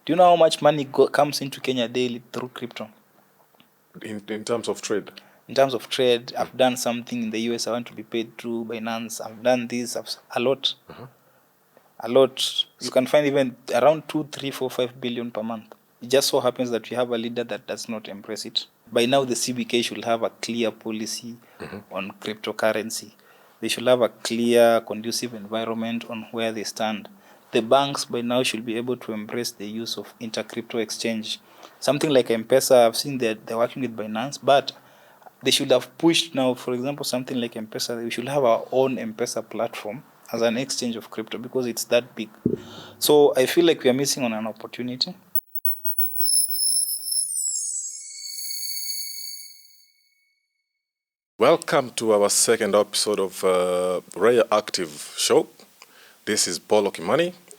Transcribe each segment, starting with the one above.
Do you know how much money comes into Kenya daily through crypto? In terms of trade? In terms of trade, I've done something in the US, I want to be paid through Binance. I've done this, a lot. A lot. You can find even around 2, 3, 4, 5 billion per month. It just so happens that we have a leader that does not embrace it. By now, the CBK should have a clear policy on cryptocurrency. They should have a clear, conducive environment on where they stand. The banks by now should be able to embrace the use of inter-crypto exchange. Something like M-Pesa, I've seen that they're working with Binance, but they should have pushed now, for example, something like M-Pesa, we should have our own M-Pesa platform as an exchange of crypto because it's that big. So I feel like we are missing on an opportunity. Welcome to our second episode of Raia Active Show. This is Polo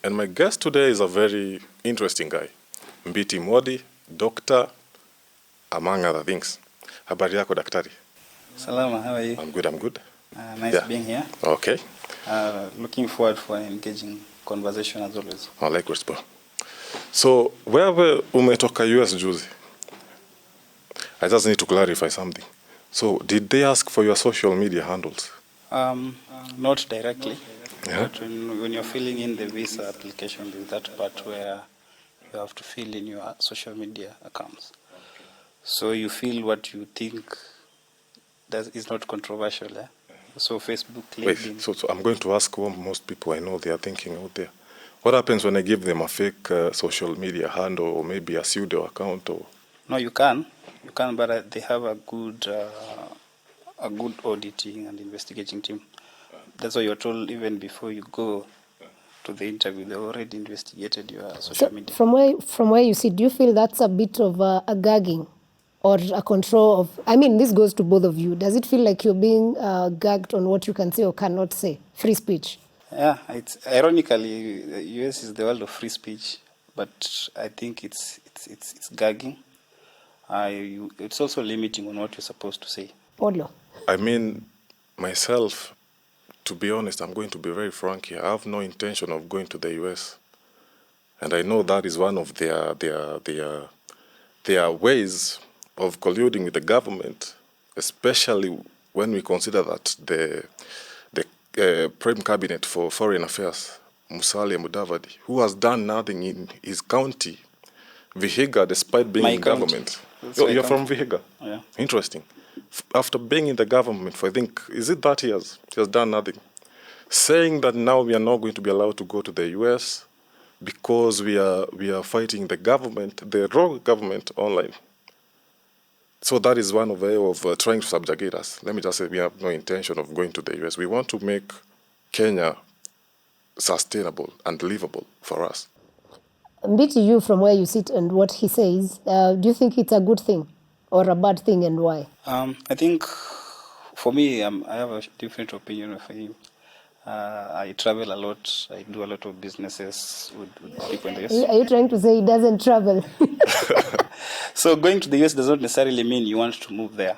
and my guest today is a very interesting guy, Mbiti Modi, doctor, among other things. Habari yako daktari? Salama, how are you? I'm good. Nice being here. Okay. Looking forward for an engaging conversation as always. I like it, bro. So, wewe umetoka US juzi? I just need to clarify something. So, did they ask for your social media handles? Not directly. Yeah. But when you're filling in the visa application, there's that part where you have to fill in your social media accounts. So you feel what you think that is not controversial. Eh? So Facebook, LinkedIn. Wait, so I'm going to ask what most people I know they are thinking out there. What happens when I give them a fake social media handle or maybe a pseudo account? Or? No, you can, but they have a good auditing and investigating team. That's why you're told even before you go to the interview, they already investigated your social media. From where you sit, do you feel that's a bit of a gagging or a control of? I mean, this goes to both of you. Does it feel like you're being gagged on what you can say or cannot say? Free speech. Yeah, it's ironically, the US is the world of free speech, but I think it's gagging. It's also limiting on what you're supposed to say. Polo. I mean, myself, to be honest, I'm going to be very frank here. I have no intention of going to the US. And I know that is one of their ways of colluding with the government, especially when we consider that the Prime Cabinet for Foreign Affairs, Musalia Mudavadi, who has done nothing in his county, Vihiga, despite being in government. You're from Vihiga? Yeah. Interesting. After being in the government for, I think, is it 30 years? He has done nothing. Saying that now we are not going to be allowed to go to the US because we are fighting the government, the wrong government online. So that is one way of trying to subjugate us. Let me just say we have no intention of going to the US. We want to make Kenya sustainable and livable for us. Mbiti, you from where you sit and what he says, do you think it's a good thing or a bad thing and why? I think for me, I have a different opinion of him. I travel a lot. I do a lot of businesses with people in the US. Are you trying to say he doesn't travel? So going to the US does not necessarily mean you want to move there.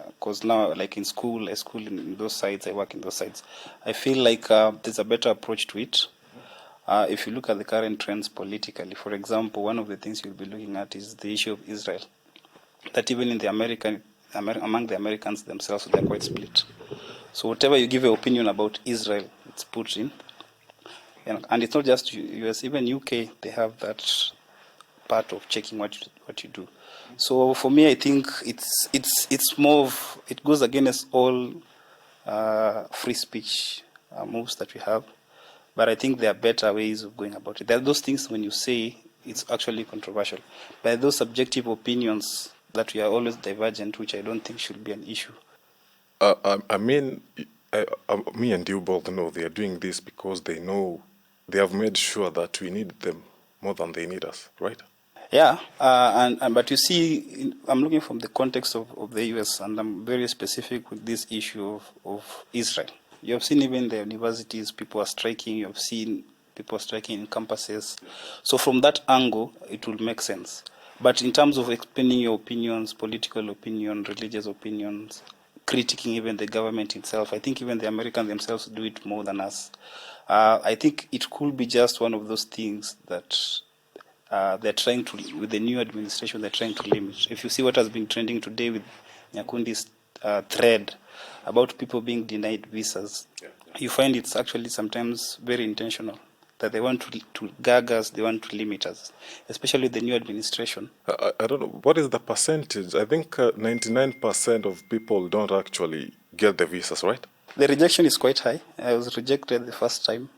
Because now, like in school, I school in those sites, I work in those sites. I feel like there's a better approach to it. If you look at the current trends politically, for example, one of the things you'll be looking at is the issue of Israel. That even in the among the Americans themselves, they're quite split. So whatever you give your opinion about Israel, it's put in. And it's not just US, even UK, they have that part of checking what you do. So for me, I think it's more of, it goes against all free speech moves that we have. But I think there are better ways of going about it. There are those things when you say it's actually controversial. But those subjective opinions that we are always divergent, which I don't think should be an issue. I mean, me and you both know they are doing this because they know they have made sure that we need them more than they need us, right? Yeah, but you see, I'm looking from the context of the US, and I'm very specific with this issue of Israel. You have seen even the universities, people are striking. You have seen people striking in campuses. So from that angle, it will make sense. But in terms of explaining your opinions, political opinion, religious opinions, critiquing even the government itself, I think even the Americans themselves do it more than us. I think it could be just one of those things that they're trying to, with the new administration, they're trying to limit. If you see what has been trending today with Nyakundi's thread about people being denied visas, you find it's actually sometimes very intentional, that they want to gag us, they want to limit us, especially the new administration. I don't know, what is the percentage? I think 99% of people don't actually get the visas, right? The rejection is quite high. I was rejected the first time,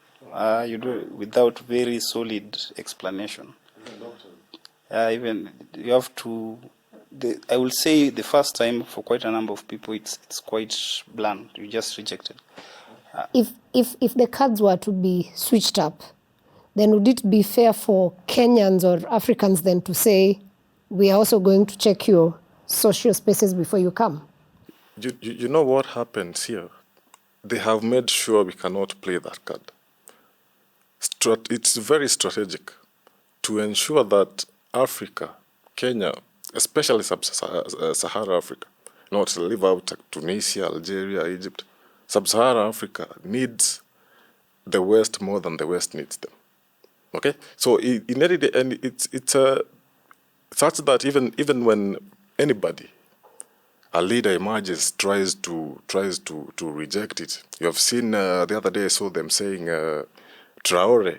you do without very solid explanation. Even you have to. I will say the first time for quite a number of people, it's quite blunt. You just rejected. If the cards were to be switched up, then would it be fair for Kenyans or Africans then to say, we are also going to check your social spaces before you come? You know what happens here? They have made sure we cannot play that card. It's very strategic to ensure that Africa, Kenya, especially Sub-Saharan Africa, not leave out Tunisia, Algeria, Egypt. Sub-Saharan Africa needs the West more than the West needs them. Okay, so in any day, and it's such that even when anybody, a leader emerges, tries to reject it. You have seen the other day I saw them saying Traore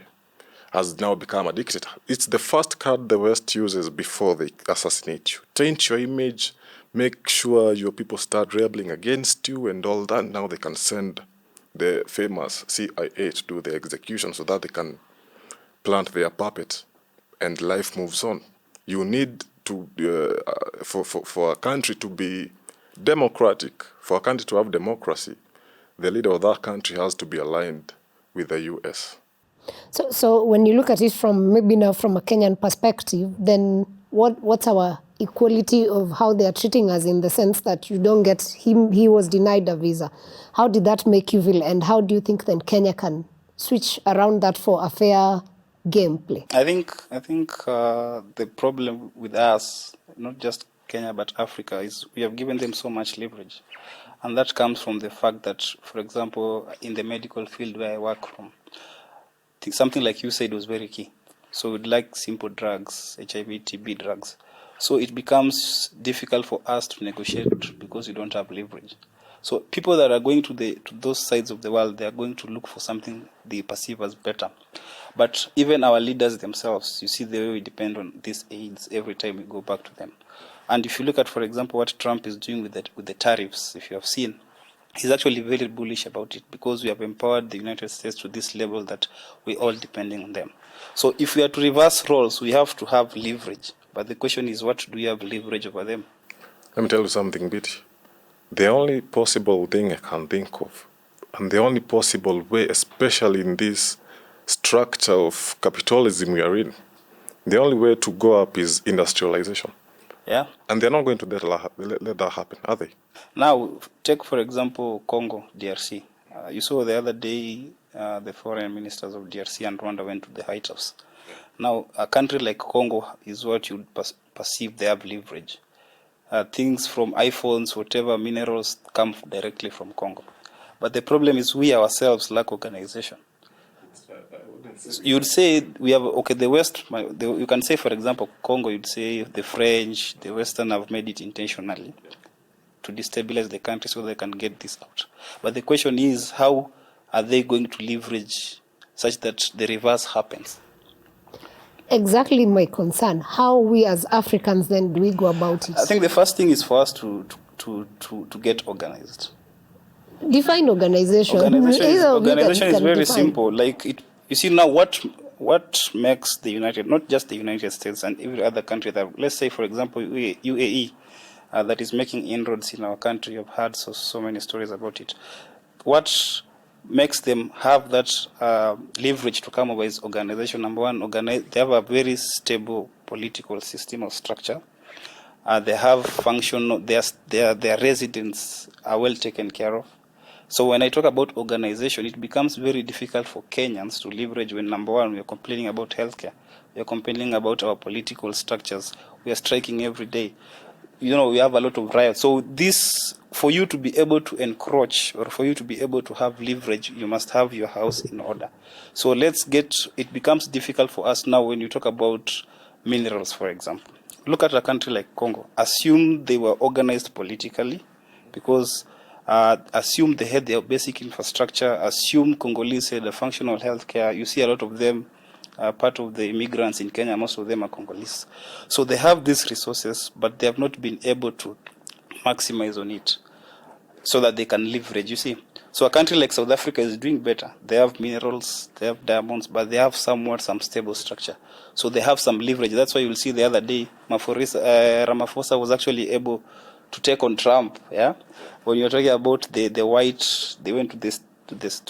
has now become a dictator. It's the first card the West uses before they assassinate you. Taint your image, make sure your people start rebelling against you and all that. Now they can send the famous CIA to do the execution so that they can plant their puppet and life moves on. You need to, for a country to be democratic, for a country to have democracy, the leader of that country has to be aligned with the US. So when you look at it from maybe now from a Kenyan perspective, then what's our equality of how they are treating us, in the sense that you don't get him, he was denied a visa? How did that make you feel, and how do you think then Kenya can switch around that for a fair gameplay? I think the problem with us, not just Kenya but Africa, is we have given them so much leverage, and that comes from the fact that, for example, in the medical field where I work from, something like you said was very key. So we'd like simple drugs, HIV, TB drugs. So it becomes difficult for us to negotiate because we don't have leverage. So people that are going to those sides of the world, they are going to look for something they perceive as better. But even our leaders themselves, you see the way we depend on these aids every time we go back to them. And if you look at, for example, what Trump is doing with the tariffs, if you have seen, he's actually very bullish about it, because we have empowered the United States to this level that we're all depending on them. So if we are to reverse roles, we have to have leverage. But the question is, what do we have leverage over them? Let me tell you something, Mbiti. The only possible thing I can think of, and the only possible way, especially in this structure of capitalism we are in, the only way to go up is industrialization. Yeah. And they're not going to let that happen, are they? Now, take, for example, Congo, DRC. You saw the other day the foreign ministers of DRC and Rwanda went to the White House. Now, a country like Congo is what you perceive they have leverage. Things from iPhones, whatever, minerals come directly from Congo. But the problem is we ourselves lack organization. You'd say we have, okay, the West, you can say, for example, Congo, you'd say the French, the Western have made it intentionally to destabilize the country so they can get this out. But the question is, how are they going to leverage such that the reverse happens? Exactly my concern. How we as Africans then do we go about it? I think the first thing is for us to get organized. Define organization. Organization is very simple. Like you see now what makes the not just the United States and every other country that, let's say, for example, UAE, that is making inroads in our country. You've heard so many stories about it. What makes them have that leverage to come over is organization. Number one, they have a very stable political system or structure. They have function. Their residents are well taken care of. So when I talk about organization, it becomes very difficult for Kenyans to leverage when, number one, we are complaining about healthcare. We are complaining about our political structures. We are striking every day. We have a lot of riots. So this, for you to be able to encroach or for you to be able to have leverage, you must have your house in order. So it becomes difficult for us now when you talk about minerals, for example. Look at a country like Congo. Assume they were organized politically, because assume they had their basic infrastructure, assume Congolese had a functional healthcare. You see a lot of them, part of the immigrants in Kenya, most of them are Congolese. So they have these resources, but they have not been able to maximize on it so that they can leverage, you see. So a country like South Africa is doing better. They have minerals, they have diamonds, but they have somewhat some stable structure. So they have some leverage. That's why you'll see the other day, Ramaphosa was actually able to take on Trump. Yeah, when you're talking about the white, they went to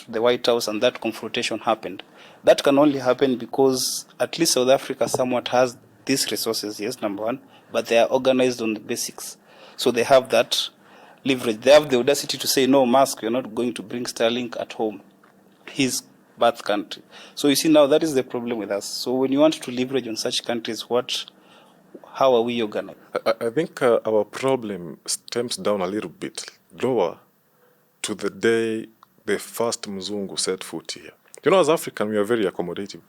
the White House, and that confrontation happened. That can only happen because at least South Africa somewhat has these resources. Yes, number one, but they are organized on the basics. So they have that leverage. They have the audacity to say, no, Musk, you're not going to bring Sterling at home, his birth country. So you see, now that is the problem with us. So when you want to leverage on such countries, how are we organized? I think our problem stems down a little bit lower to the day the first Mzungu set foot here. You know, as African, we are very accommodative.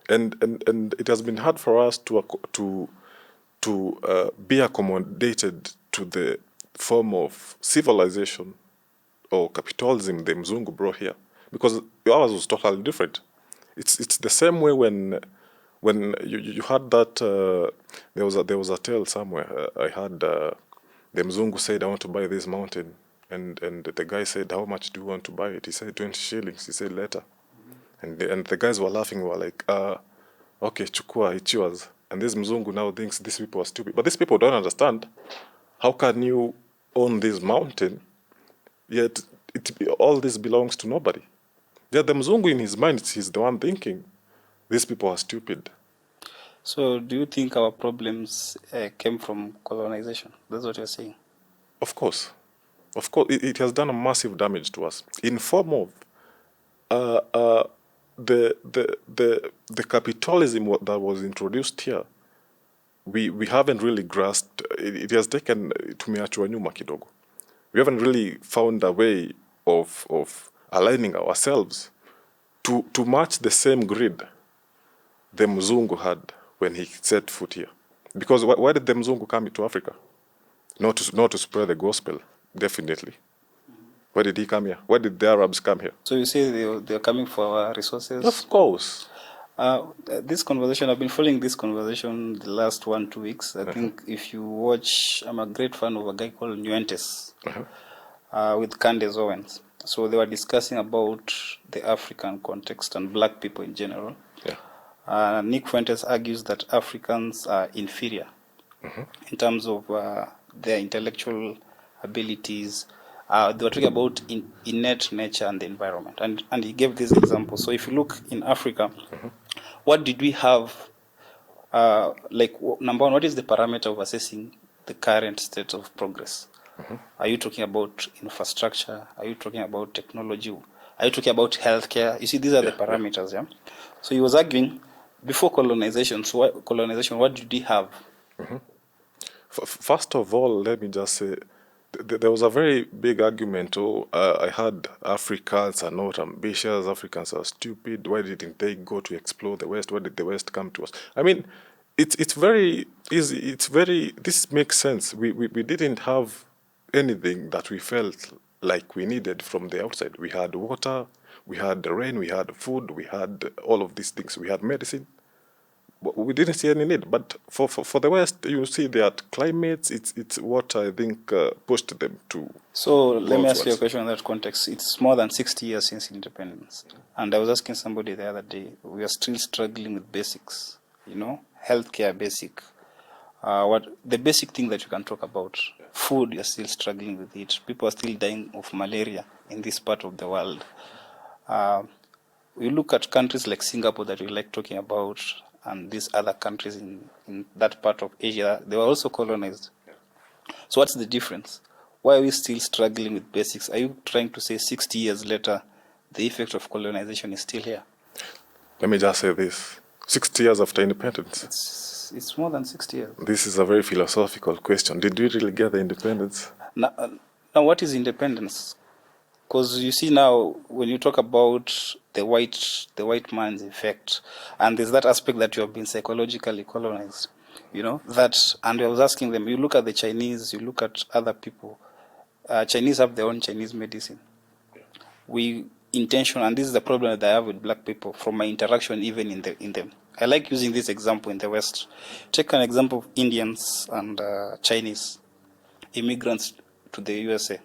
And it has been hard for us to be accommodated to the form of civilization or capitalism the Mzungu brought here, because ours was totally different. It's the same way when you had that there was a tale somewhere I had the Mzungu said, I want to buy this mountain, and the guy said, how much do you want to buy it? He said 20 shillings. He said later, and the guys were laughing. Were like, okay, chukua, it's yours. And this Mzungu now thinks these people are stupid, but these people don't understand. How can you own this mountain, yet all this belongs to nobody? Yet the Mzungu in his mind, he's the one thinking, these people are stupid. So do you think our problems came from colonization? That's what you're saying? Of course. Of course, it has done a massive damage to us in form of the capitalism that was introduced here. We haven't really grasped. It has taken tumeachwa nyuma kidogo. We haven't really found a way of aligning ourselves to match the same grid the Mzungu had when he set foot here. Because why did the Mzungu come to Africa? Not to spread the gospel, definitely. Why did he come here? Why did the Arabs come here? So you say they're coming for our resources? Of course. This conversation, I've been following this conversation the last 1-2 weeks. I think if you watch, I'm a great fan of a guy called Nuentes with Candace Owens. So they were discussing about the African context and black people in general. Yeah. Nick Fuentes argues that Africans are inferior in terms of their intellectual abilities. They were talking about innate nature and the environment. And he gave this example. So if you look in Africa, what did we have? Number one, what is the parameter of assessing the current state of progress? Are you talking about infrastructure? Are you talking about technology? Are you talking about healthcare? You see, these are the parameters. Yeah. So he was arguing before colonization. So what did we have? First of all, let me just say, there was a very big argument. I heard Africans are not ambitious. Africans are stupid. Why didn't they go to explore the West? Why did the West come to us? I mean, it's very easy. It's very. This makes sense. We didn't have anything that we felt like we needed from the outside. We had water, we had the rain, we had food, we had all of these things. We had medicine. We didn't see any need. But for the West, you see that climates, it's what I think pushed them to. So let me ask you a question in that context. It's more than 60 years since independence. And I was asking somebody the other day, we are still struggling with basics, healthcare basic. The basic thing that you can talk about, food, you're still struggling with it. People are still dying of malaria in this part of the world. We look at countries like Singapore that we like talking about, and these other countries in that part of Asia, they were also colonized. So what's the difference? Why are we still struggling with basics? Are you trying to say 60 years later, the effect of colonization is still here? Let me just say this. 60 years after independence. It's more than 60 years. This is a very philosophical question. Did we really get the independence? Now what is independence? because you see now when you talk about the white man's effect, and there's that aspect that you have been psychologically colonized, that, and I was asking them, you look at the Chinese, you look at other people, Chinese have their own Chinese medicine. We intentional, and this is the problem that I have with black people from my interaction even in them. I like using this example in the West. Take an example of Indians and Chinese immigrants to the USA.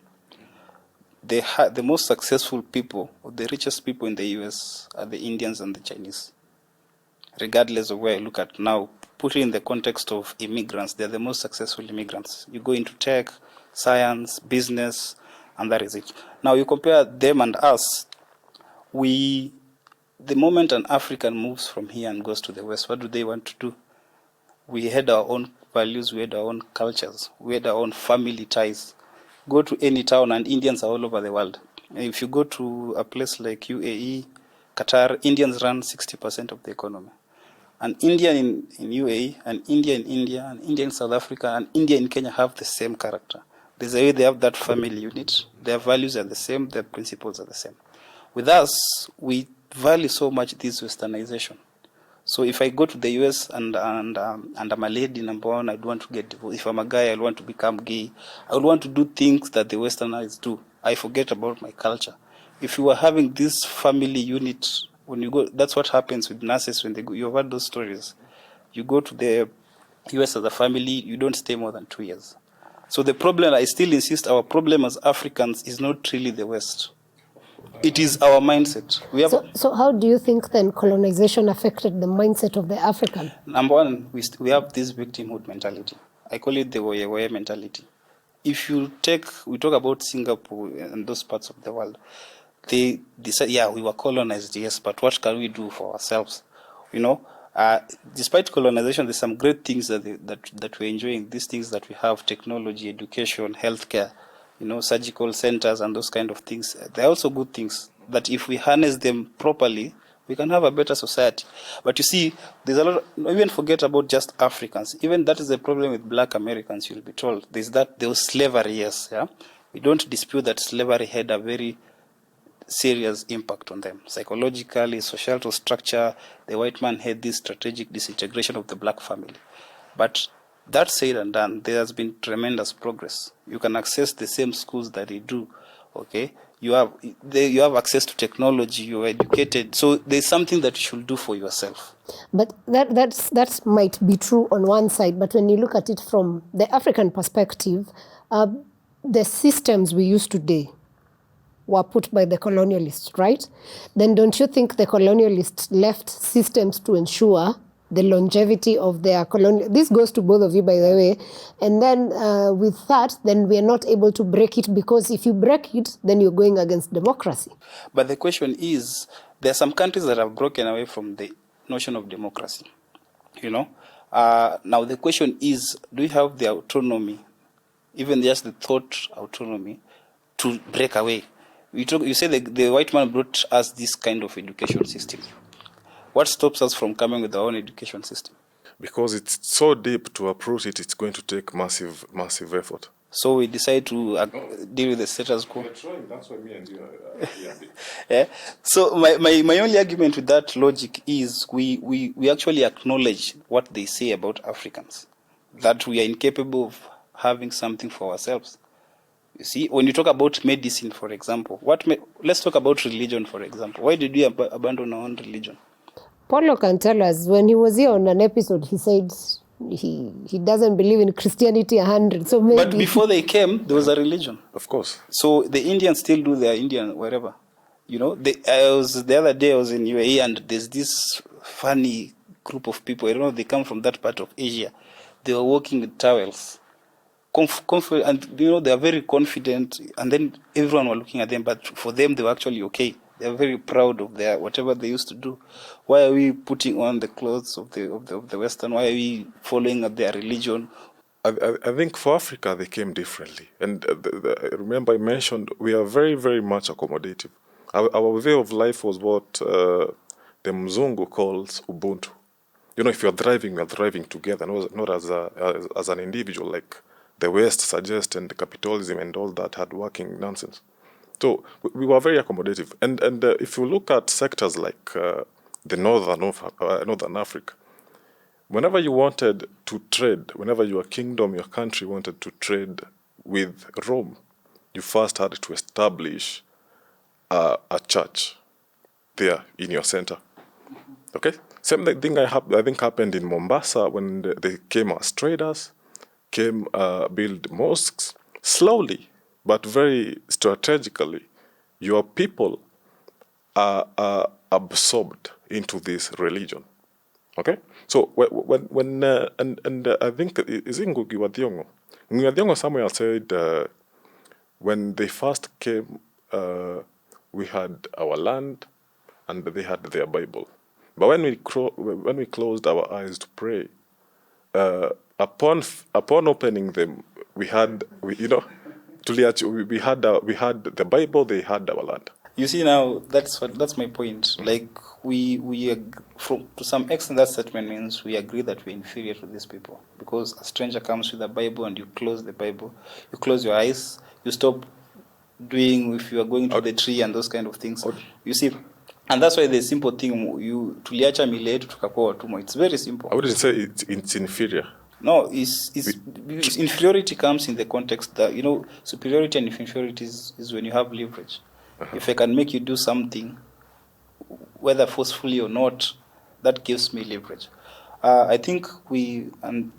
The most successful people, or the richest people in the US, are the Indians and the Chinese. Regardless of where I look at now, put it in the context of immigrants, they're the most successful immigrants. You go into tech, science, business, and that is it. Now you compare them and us. The moment an African moves from here and goes to the West, what do they want to do? We had our own values, we had our own cultures, we had our own family ties. Go to any town and Indians are all over the world. If you go to a place like UAE, Qatar, Indians run 60% of the economy. An Indian in UAE, an Indian in India, an Indian in South Africa, and India in Kenya have the same character. There's a way they have that family unit. Their values are the same, their principles are the same. With us, we value so much this westernization. So if I go to the US and I'm a lady, number one, I'd want to get divorced. If I'm a guy, I want to become gay. I would want to do things that the Westerners do. I forget about my culture. If you are having this family unit, when you go, that's what happens with nurses when they go. You've heard those stories. You go to the US as a family, you don't stay more than 2 years. So the problem, I still insist, our problem as Africans is not really the West. It is our mindset. So how do you think then colonization affected the mindset of the African? Number one, we have this victimhood mentality. I call it the woye mentality. If we talk about Singapore and those parts of the world, they said, yeah, we were colonized, yes, but what can we do for ourselves? Despite colonization, there's some great things that we're enjoying. These things that we have, technology, education, healthcare, surgical centers and those kind of things. They're also good things that if we harness them properly, we can have a better society. But you see, there's a lot, even forget about just Africans. Even that is the problem with black Americans, you'll be told. There was slavery, yes. Yeah? We don't dispute that slavery had a very serious impact on them. Psychologically, societal structure, the white man had this strategic disintegration of the black family. But that said and done, there has been tremendous progress. You can access the same schools that they do, okay? You have access to technology, you're educated. So there's something that you should do for yourself. But that might be true on one side, but when you look at it from the African perspective, the systems we use today were put by the colonialists, right? Then don't you think the colonialists left systems to ensure the longevity of their colonial? This goes to both of you, by the way. And then with that, then we are not able to break it, because if you break it, then you're going against democracy. But the question is, there are some countries that have broken away from the notion of democracy. Now the question is, do you have the autonomy, even just the thought autonomy, to break away? You say the white man brought us this kind of education system. What stops us from coming with our own education system? Because it's so deep, to uproot it, it's going to take massive effort. So we decide to deal with the status quo. We're trying, that's why me and you are yeah. So my only argument with that logic is we actually acknowledge what they say about Africans, that we are incapable of having something for ourselves. You see, when you talk about medicine, for example, let's talk about religion, for example. Why did we abandon our own religion? Polo can tell us, when he was here on an episode, he said he doesn't believe in Christianity 100. So maybe. But before they came, there was a religion. Of course. So the Indians still do their Indian wherever. The other day I was in UAE, and there's this funny group of people. I don't know, they come from that part of Asia. They were walking with towels. And they are very confident, and then everyone were looking at them, but for them they were actually okay. They are very proud of their whatever they used to do. Why are we putting on the clothes of the Western? Why are we following their religion? I think for Africa they came differently, and remember I mentioned we are very, very much accommodative. Our way of life was what the Mzungu calls Ubuntu. If you're driving, we're driving together, not as an individual like the West suggests, and the capitalism and all that hard-working nonsense. So we were very accommodative. And if you look at sectors like the Northern Africa, whenever you wanted to trade, whenever your kingdom, your country wanted to trade with Rome, you first had to establish a church there in your center. Okay? Same thing I think happened in Mombasa when they came as traders, build mosques. Slowly, but very strategically, your people are absorbed into this religion. Okay? So when I think, is it Ngugi wa Thiong'o? Ngugi wa Thiong'o somewhere said when they first came, we had our land and they had their Bible. But when we closed our eyes to pray, upon opening them, we had the Bible, they had our land. You see now, that's my point. Like to some extent, that statement means we agree that we're inferior to these people, because a stranger comes with a Bible and you close the Bible, you close your eyes, you stop doing, if you are going to the tree and those kind of things. You see, and that's why the simple thing, tuliacha mila yetu tukakuwa watumwa. It's very simple. I wouldn't say it's inferior. No, inferiority comes in the context that, superiority and inferiority is when you have leverage. If I can make you do something, whether forcefully or not, that gives me leverage. I think and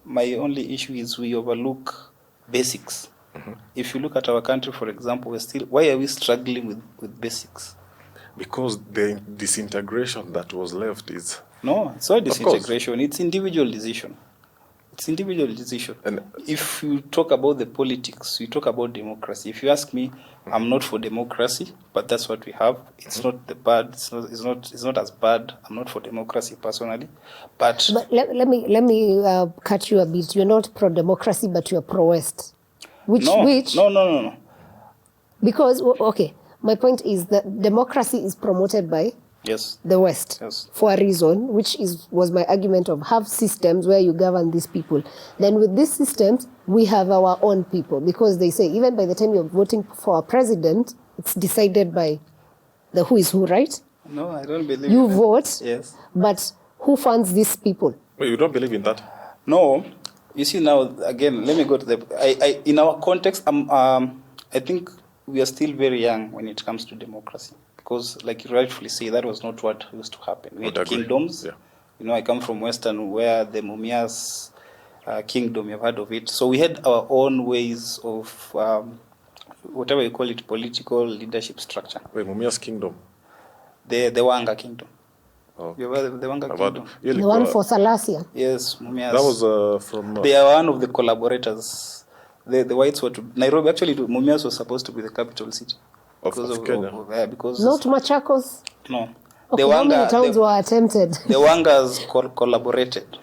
my only issue is we overlook basics. Mm-hmm. If you look at our country, for example, why are we struggling with basics? Because the disintegration that was left is... No, it's not disintegration, it's individual decision. It's individual decision. And if you talk about the politics, you talk about democracy. If you ask me, I'm not for democracy, but that's what we have. It's not the bad. It's not as bad. I'm not for democracy personally, but let me cut you a bit. You're not pro democracy, but you're pro West. No. Because okay, my point is that democracy is promoted by the West, for a reason, which was my argument of have systems where you govern these people. Then with these systems, we have our own people, because they say even by the time you're voting for a president, it's decided by the who is who, right? No, I don't believe you vote, but who funds these people? Wait, you don't believe in that? No. You see now, again, let me go to in our context, I think we are still very young when it comes to democracy. Because, like you rightfully say, that was not what used to happen. We had kingdoms. Yeah. I come from Western, where the Mumas kingdom, you've heard of it. So we had our own ways of, whatever you call it, political leadership structure. Wait, Mumias kingdom? The Wanga kingdom. Oh. The Wanga kingdom. The one for Salasia? Yes, Mumias. That was from... They are one of the collaborators. The whites were Nairobi. Actually, Mumias was supposed to be the capital city. Of Kenya. Because not Machakos? No. Okay, how many towns were attempted? The Wangas collaborated.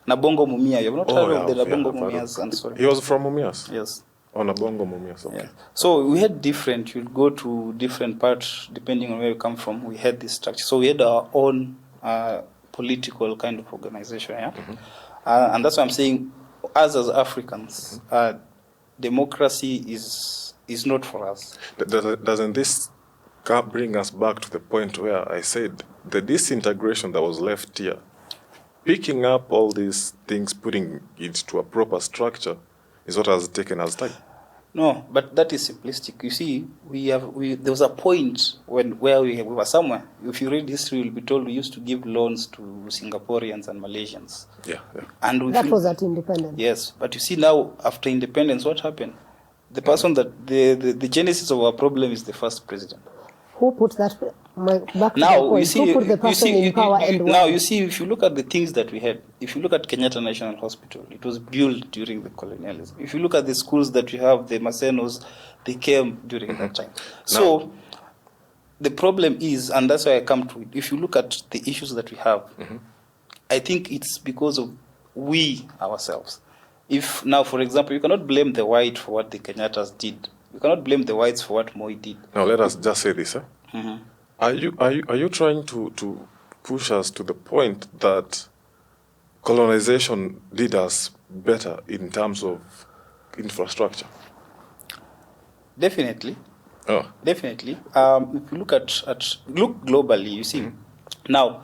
Nabongo Mumia. You have not heard of the Nabongo Mumias? I'm sorry. He was from Mumias? Yes. Oh, Nabongo Mumias, okay. Yeah. So we had different, you'd go to different parts, depending on where you come from, we had this structure. So we had our own political kind of organization, yeah? Mm-hmm. And that's why I'm saying, us as Africans, democracy is not for us. Doesn't this bring us back to the point where I said the disintegration that was left here, picking up all these things, putting it to a proper structure, is what has taken us time? No, but that is simplistic. You see, there was a point where we were somewhere. If you read history, you'll be told we used to give loans to Singaporeans and Malaysians. Yeah. And that was at independence. Yes, but you see now, after independence, what happened? The person that the genesis of our problem is the first president. Who put that back to now? You see, who put the person in power and now you see, if you look at the things that we had, if you look at Kenyatta National Hospital, it was built during the colonialism. If you look at the schools that we have, the Masenos, they came during that time. So the problem is, and that's why I come to it. If you look at the issues that we have, I think it's because of we ourselves. If now, for example, you cannot blame the white for what the Kenyattas did. You cannot blame the whites for what Moi did. Now let us just say this. Are you trying to push us to the point that colonization did us better in terms of infrastructure? Definitely. Oh. Definitely. If you look look globally, you see, now,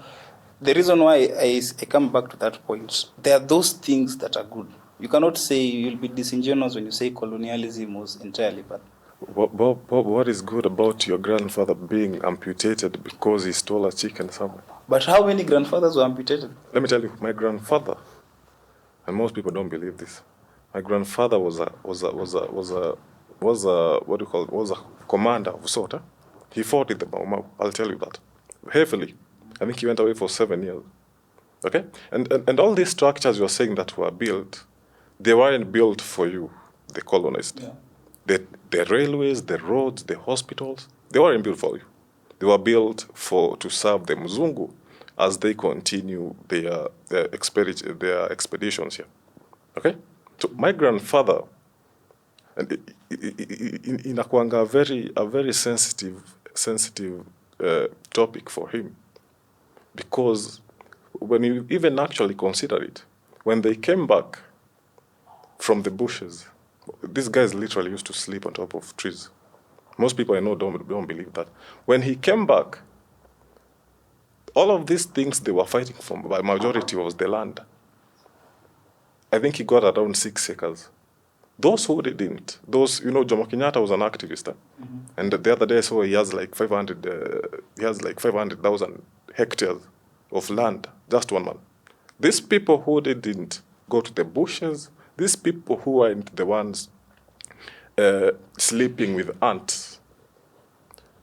the reason why I come back to that point, there are those things that are good. You cannot say, you'll be disingenuous when you say colonialism was entirely bad. What is good about your grandfather being amputated because he stole a chicken somewhere? But how many grandfathers were amputated? Let me tell you, my grandfather, and most people don't believe this. My grandfather was a what do you call it? Was a commander of sort. Eh? He fought in the Mau Mau. I'll tell you that heavily. I think he went away for 7 years. Okay, and all these structures you're saying that were built, they weren't built for you, the colonist. Yeah. The railways, the roads, the hospitals, they weren't built for you. They were built to serve the Mzungu as they continue their expeditions here. Okay? So my grandfather, and inakuanga a very sensitive topic for him, because when you even actually consider it, when they came back from the bushes, these guys literally used to sleep on top of trees. Most people I know don't believe that. When he came back, all of these things they were fighting for, by majority, was the land. I think he got around 6 acres. Those who didn't, Jomo Kenyatta was an activist, and the other day I saw he has like 500,000 hectares of land, just one man. These people who didn't go to the bushes, these people who weren't the ones sleeping with ants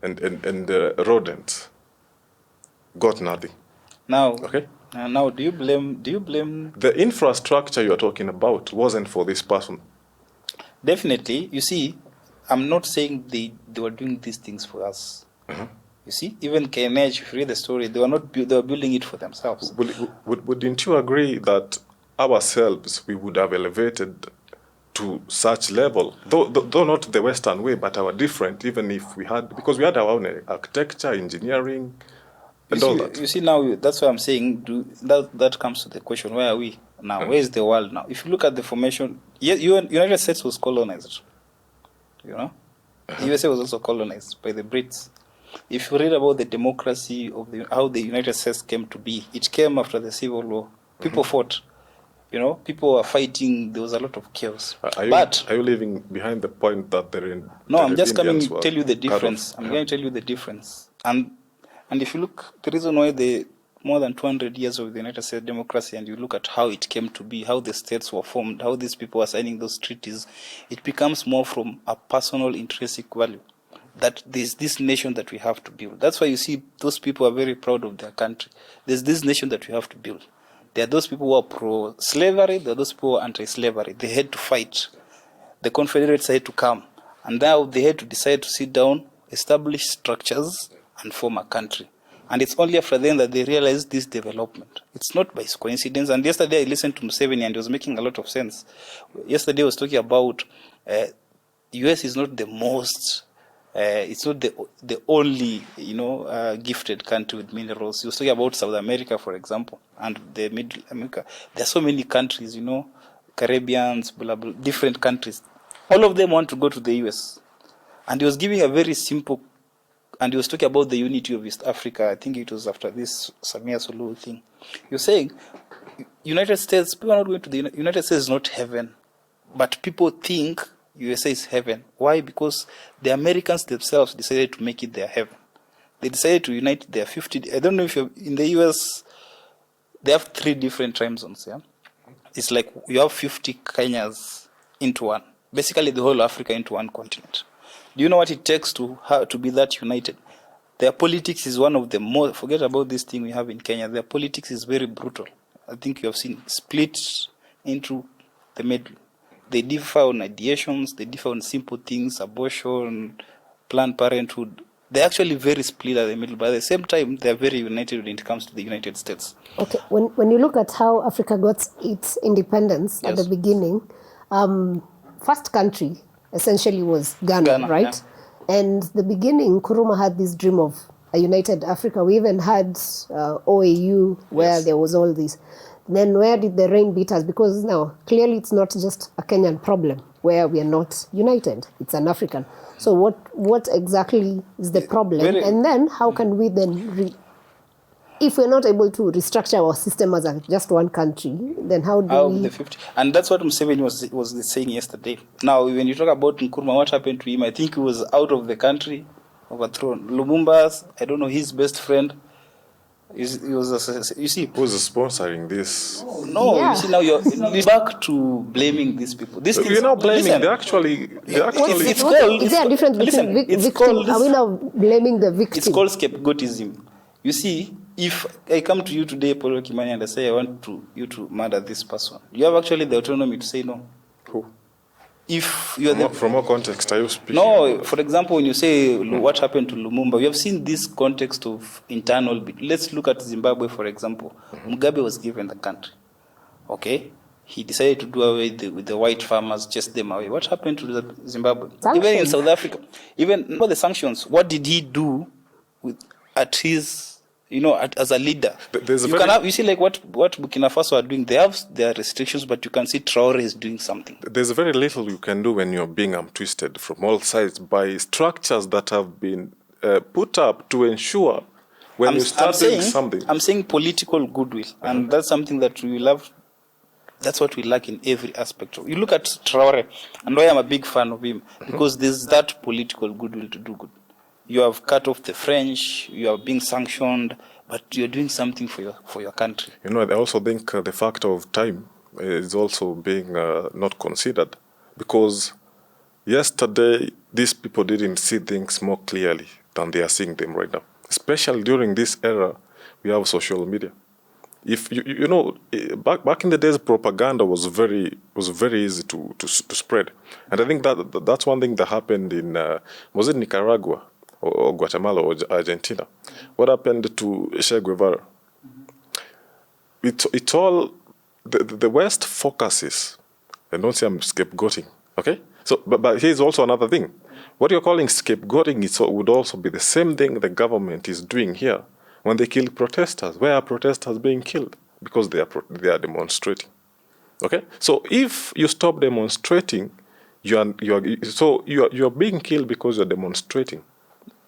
and rodents, got nothing. Now, okay. Now, do you blame? The infrastructure you are talking about wasn't for this person. Definitely. You see, I'm not saying they were doing these things for us. You see, even KNH, if you read the story, they were building it for themselves. Wouldn't you agree that ourselves, we would have elevated to such level, though not the Western way, but our different, even if we had, because we had our own architecture, engineering, and all that. You see, now, that's why I'm saying, that comes to the question, where are we now? Where is the world now? If you look at the formation, United States was colonized, The USA was also colonized by the Brits. If you read about the democracy of how the United States came to be, it came after the Civil War. People fought. People were fighting. There was a lot of chaos. Are you leaving behind the point that No, I'm just coming to tell you the difference. I'm going to tell you the difference. And if you look, the reason why the more than 200 years of the United States democracy, and you look at how it came to be, how the states were formed, how these people were signing those treaties, it becomes more from a personal intrinsic value. That there's this nation that we have to build. That's why you see those people are very proud of their country. There's this nation that we have to build. There are those people who are pro-slavery, there are those people who are anti-slavery. They had to fight. The Confederates had to come. And now they had to decide to sit down, establish structures, and form a country. And it's only after then that they realized this development. It's not by coincidence. And yesterday I listened to Museveni and it was making a lot of sense. Yesterday I was talking about the US is not the most... it's not the only, gifted country with minerals. He was talking about South America, for example, and the Middle America. There are so many countries, Caribbeans, blah, blah, different countries. All of them want to go to the US. And he was giving a very simple, and he was talking about the unity of East Africa. I think it was after this Samia Suluhu thing. He was saying, United States, people are not going to the United States is not heaven, but people think USA is heaven. Why? Because the Americans themselves decided to make it their heaven. They decided to unite their 50... I don't know if you're in the US, they have 3 different time zones, yeah? It's like you have 50 Kenyas into one. Basically, the whole Africa into one continent. Do you know what it takes to be that united? Their politics is one of the more... Forget about this thing we have in Kenya. Their politics is very brutal. I think you have seen split into the middle. They differ on ideations, they differ on simple things, abortion, Planned Parenthood. They're actually very split at the middle, but at the same time, they're very united when it comes to the United States. Okay, when you look at how Africa got its independence at the beginning, first country essentially was Ghana, right? Yeah. And the beginning, Nkrumah had this dream of a united Africa. We even had OAU where there was all this. then where did the rain beat us? Because now, clearly it's not just a Kenyan problem where we are not united. It's an African. So what exactly is the problem? And then how can we then, if we're not able to restructure our system as just one country, then how do we... The 50. And that's what Museveni was saying yesterday. Now, when you talk about Nkrumah, what happened to him? I think he was out of the country, overthrown. Lumumba's, I don't know, his best friend, you see, who's sponsoring this? No, Yeah. you see, now you're back to blaming these people. These things, You're not blaming. listen, They actually. it's called. Is there a difference between it's victim? called- Are we now blaming the victim? It's called scapegoatism. You see, if I come to you today, Polo Kimani, and I say I want you to murder this person, you have actually the autonomy to say no. Who? If you're From what context are you speaking? No, for example, when you say what happened to Lumumba, we have seen this context of internal. Let's look at Zimbabwe, for example. Mugabe was given the country. Okay? He decided to do away with the white farmers, chase them away. What happened to Zimbabwe? Sanctions. Even in South Africa, even for the sanctions, what did he do at his... as a leader, you see, like what Burkina Faso are doing. They have their restrictions, but you can see Traore is doing something. There's very little you can do when you're being twisted from all sides by structures that have been put up to ensure when you start doing something. I'm saying political goodwill, and that's something that we love. That's what we lack in every aspect. You look at Traore, and why I'm a big fan of him, because there's that political goodwill to do good. You have cut off the French, you are being sanctioned, but you're doing something for your country. I also think the factor of time is also being not considered, because yesterday these people didn't see things more clearly than they are seeing them right now. Especially during this era, we have social media. If back in the days, propaganda was very easy to spread, and I think that's one thing that happened in was it Nicaragua or Guatemala or Argentina? What happened to Che Guevara? It's all the West focuses, and don't say I'm scapegoating, okay? So, but here's also another thing. What you're calling scapegoating would also be the same thing the government is doing here when they kill protesters. Where are protesters being killed? Because they are demonstrating. Okay? So if you stop demonstrating, you are being killed because you're demonstrating.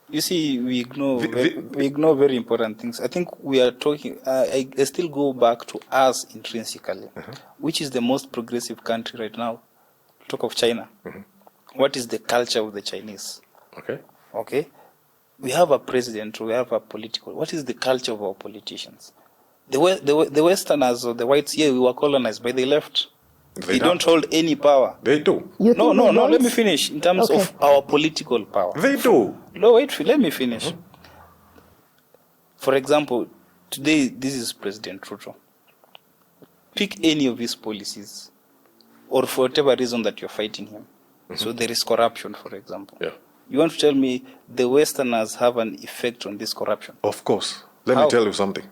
You see, we ignore very important things. I think we are talking. I still go back to us intrinsically, which is the most progressive country right now. Talk of China. What is the culture of the Chinese? Okay. We have a president. We have a political. What is the culture of our politicians? The Westerners or the whites here, we were colonized by the left. They don't hold any power. They do. No. Let me finish. In terms of our political power. They do. No, wait. Let me finish. For example, today this is President Ruto. Pick any of his policies, or for whatever reason that you're fighting him. So there is corruption, for example. Yeah. You want to tell me the Westerners have an effect on this corruption? Of course. Let me tell you something.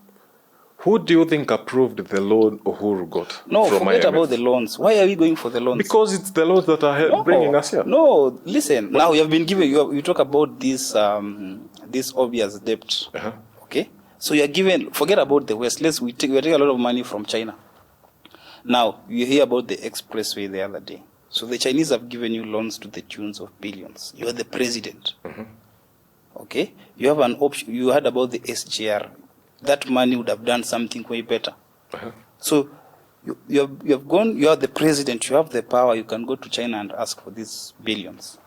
Who do you think approved the loan Uhuru got? No, from forget IMF? about the loans. Why are we going for the loans? Because it's the loans that are bringing us here. No, listen. Now you have been given. You talk about this obvious debt. Okay, so you are given. Forget about the West. We are taking a lot of money from China. Now you hear about the expressway the other day. So the Chinese have given you loans to the tunes of billions. You are the president. Okay, you have an option. You heard about the SGR. That money would have done something way better. So you have gone. You are the president. You have the power. You can go to China and ask for these billions.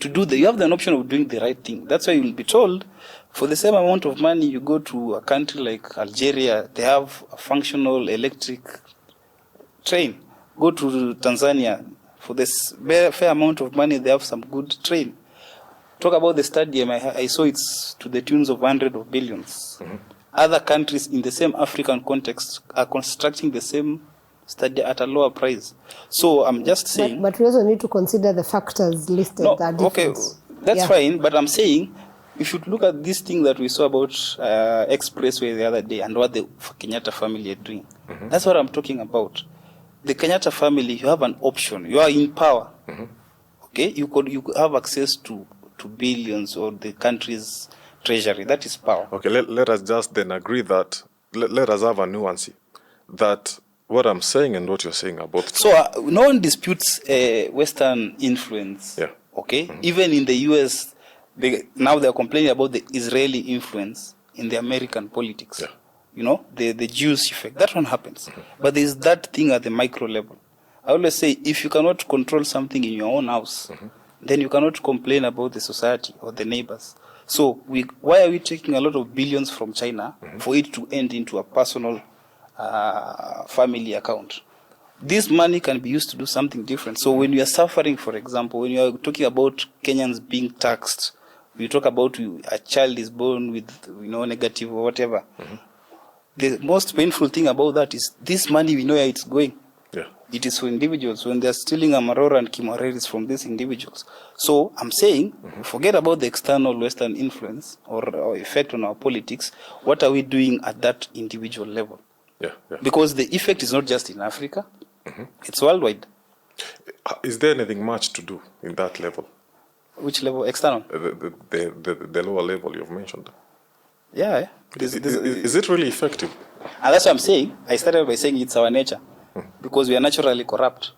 You have the option of doing the right thing. That's why you will be told, for the same amount of money, you go to a country like Algeria. They have a functional electric train. Go to Tanzania. For this fair amount of money, they have some good train. Talk about the stadium. I saw it's to the tunes of hundreds of billions. Other countries in the same African context are constructing the same stadium at a lower price. So I'm just saying... But we also need to consider the factors listed that are different. Okay, that's fine. But I'm saying, if you look at this thing that we saw about Expressway the other day and what the Kenyatta family are doing, that's what I'm talking about. The Kenyatta family, you have an option. You are in power. Okay, you could have access to billions or the country's treasury. That is power. Okay, let us just then agree that let us have a nuance that what I'm saying and what you're saying are both true. So no one disputes Western influence. Yeah. Okay. Even in the U.S., now they're complaining about the Israeli influence in the American politics. Yeah. You know, the Jewish effect. That one happens. But there's that thing at the micro level. I always say, if you cannot control something in your own house, then you cannot complain about the society or the neighbors. So why are we taking a lot of billions from China for it to end into a personal family account? This money can be used to do something different. So when you are suffering, for example, when you are talking about Kenyans being taxed, we talk about a child is born with negative or whatever. The most painful thing about that is this money, we know where it's going. Yeah. It is for individuals. When they're stealing Amarora and Kimareris from these individuals. So I'm saying, forget about the external Western influence or effect on our politics. What are we doing at that individual level? Yeah. Because the effect is not just in Africa, it's worldwide. Is there anything much to do in that level? Which level? External? The lower level you've mentioned. Yeah. Is it really effective? And that's what I'm saying. I started by saying it's our nature. Because we are naturally corrupt.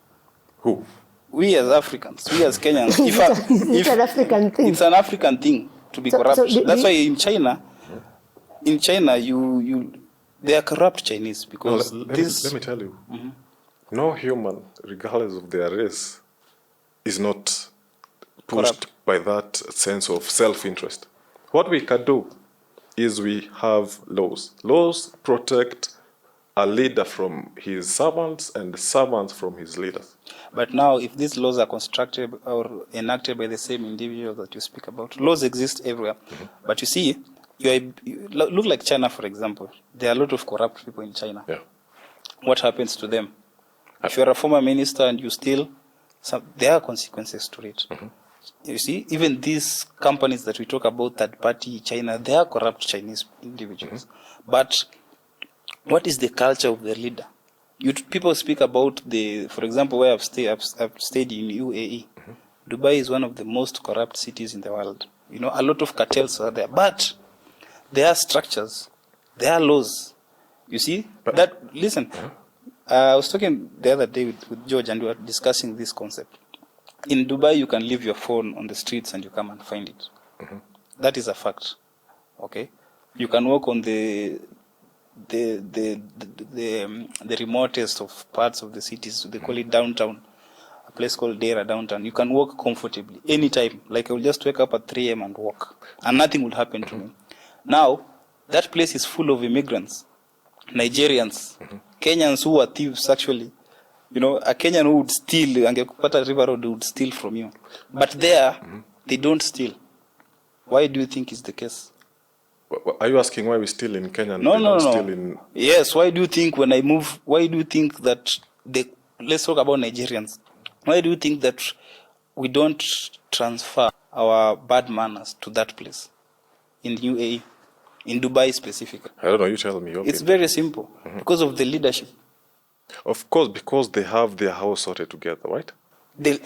Who? We as Africans, we as Kenyans. It's an African thing. It's an African thing to be corrupt. That's why in China, they are corrupt Chinese because let me tell you, no human, regardless of their race, is not pushed by that sense of self-interest. What we can do is we have laws. Laws protect a leader from his servants and the servants from his leaders. But now, if these laws are constructed or enacted by the same individual that you speak about, laws exist everywhere. But you see, you look like China, for example. There are a lot of corrupt people in China. Yeah. What happens to them? If you're a former minister and you steal, there are consequences to it. You see, even these companies that we talk about, third party China, they are corrupt Chinese individuals. But what is the culture of the leader? People speak about for example, where I've stayed in UAE. Dubai is one of the most corrupt cities in the world. You know, a lot of cartels are there, but there are structures, there are laws. You see, listen, I was talking the other day with George and we were discussing this concept. In Dubai, you can leave your phone on the streets and you come and find it. That is a fact. Okay? You can walk on the remotest of parts of the cities. They call it downtown, a place called Dera downtown. You can walk comfortably anytime. Like I will just wake up at 3 a.m. and walk, and nothing will happen to me. Now, that place is full of immigrants, Nigerians, Kenyans who are thieves actually. You know, a Kenyan who would steal, Angekupata River Road would steal from you. But there, they don't steal. Why do you think is the case? Are you asking why we steal in Kenya? No. Steal in... Yes, why do you think when I move, why do you think that let's talk about Nigerians. Why do you think that we don't transfer our bad manners to that place in UAE, in Dubai specifically? I don't know, you tell me. It's very simple. Because of the leadership. Of course, because they have their house sorted together, right?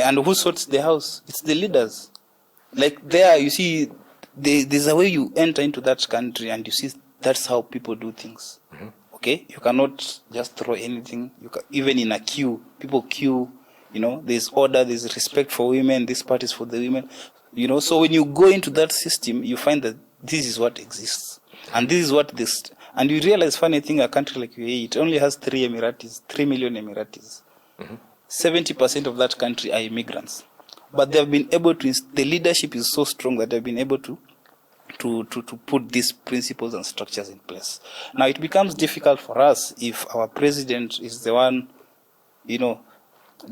And who sorts the house? It's the leaders. Like there, you see, there's a way you enter into that country and you see that's how people do things. Okay? You cannot just throw anything. Even in a queue, people queue. You know, there's order, there's respect for women. This part is for the women. You know, so when you go into that system, you find that this is what exists. And this is what this... And you realize, funny thing, a country like UAE, it only has 3 million Emiratis. 70% of that country are immigrants. But they have been able to, the leadership is so strong that they've been able to put these principles and structures in place. Now it becomes difficult for us if our president is the one, you know,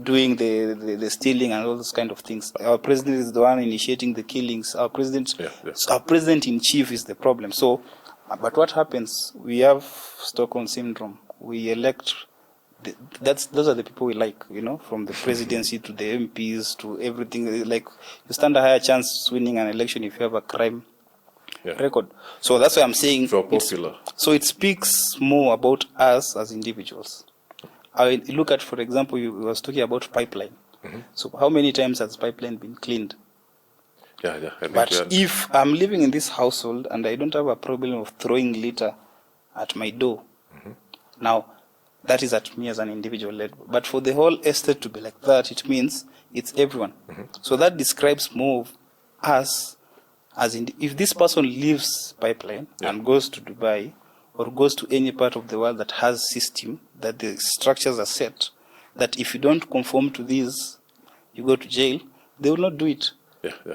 doing the stealing and all those kind of things. Our president is the one initiating the killings. Our president in chief is the problem. So, but what happens? We have Stockholm syndrome. We elect. Those are the people we like, you know, from the presidency to the MPs to everything. Like, you stand a higher chance winning an election if you have a crime record. So that's why I'm saying. If you're popular. So it speaks more about us as individuals. I look at, for example, you was talking about pipeline. So how many times has pipeline been cleaned? Yeah. But if I'm living in this household and I don't have a problem of throwing litter at my door, now That is at me as an individual level. But for the whole estate to be like that, it means it's everyone. So that describes more of us as in, if this person leaves pipeline and goes to Dubai or goes to any part of the world that has system, that the structures are set, that if you don't conform to these, you go to jail, they will not do it.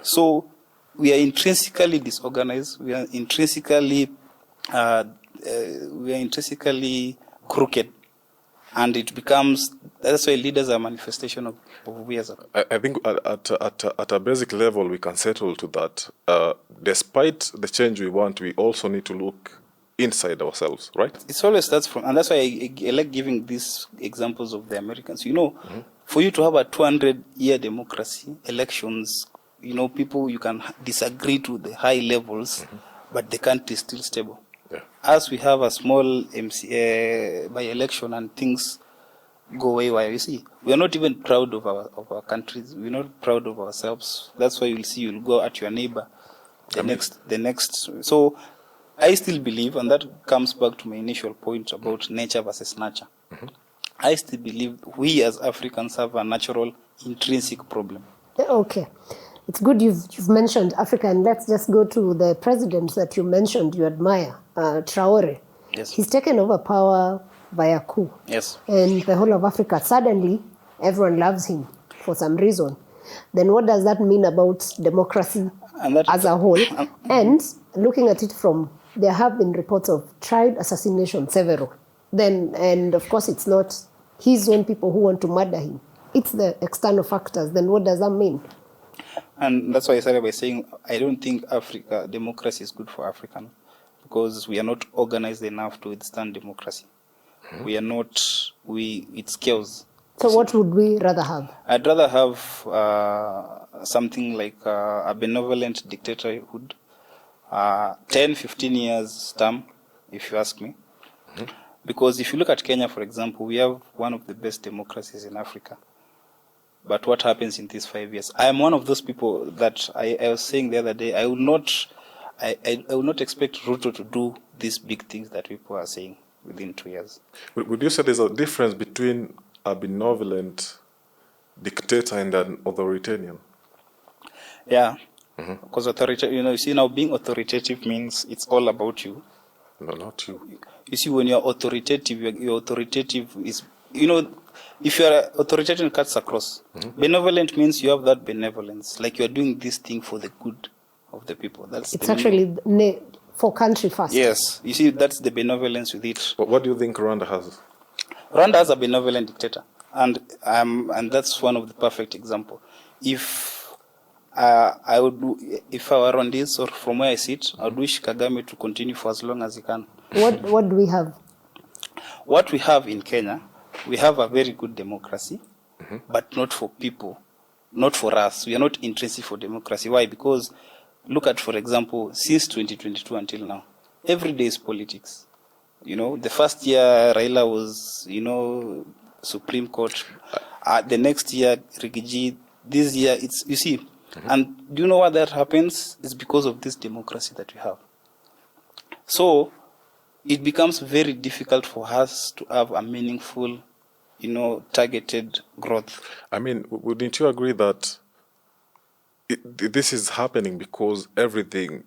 So we are intrinsically disorganized. We are intrinsically crooked, and it becomes, that's why leaders are a manifestation of we as a. I think at a basic level we can settle to that. Despite the change we want, we also need to look inside ourselves, right? It always starts from, and that's why I like giving these examples of the Americans. You know, for you to have a 200-year democracy, elections, you know, people, you can disagree to the high levels, but the country is still stable. As we have a small by-election and things go away, you see, we are not even proud of our countries. We're not proud of ourselves. That's why you'll see, you'll go at your neighbor, the next. So I still believe, and that comes back to my initial point about nature versus nurture. I still believe we as Africans have a natural intrinsic problem. Okay. It's good you've mentioned Africa, and let's just go to the president that you mentioned you admire, Traore. Yes. He's taken over power via coup. Yes. And the whole of Africa, suddenly, everyone loves him for some reason. Then what does that mean about democracy as a whole? And looking at it from, there have been reports of tried assassination, several. And of course, it's not his own people who want to murder him. It's the external factors. Then what does that mean? And that's why I started by saying I don't think democracy is good for African, because we are not organized enough to withstand democracy. We are not, it's chaos. So what would we rather have? I'd rather have something like a benevolent dictatorhood, 10, 15 years term, if you ask me. Because if you look at Kenya, for example, we have one of the best democracies in Africa. But what happens in these 5 years? I am one of those people that I was saying the other day, I will not expect Ruto to do these big things that people are saying within 2 years. Would you say there's a difference between a benevolent dictator and an authoritarian? Yeah, because you see, now being authoritative means it's all about you. No, not you. You see, when you're authoritative, your authoritative is, you know, if you are authoritative, it cuts across. Benevolent means you have that benevolence, like you are doing this thing for the good of the people. It's actually for country first. Yes, you see, that's the benevolence with it. What do you think Rwanda has? Rwanda has a benevolent dictator, and that's one of the perfect example. If I were Rwandese, or from where I sit, I would wish Kagame to continue for as long as he can. What do we have? What we have in Kenya, we have a very good democracy, but not for people, not for us. We are not intrinsic for democracy. Why? Because look at, for example, since 2022 until now, every day is politics. You know, the first year Raila was, Supreme Court. The next year, Rigiji. This year, it's, you see. And do you know what that happens? It's because of this democracy that we have. So it becomes very difficult for us to have a meaningful, targeted growth. I mean, wouldn't you agree that this is happening because everything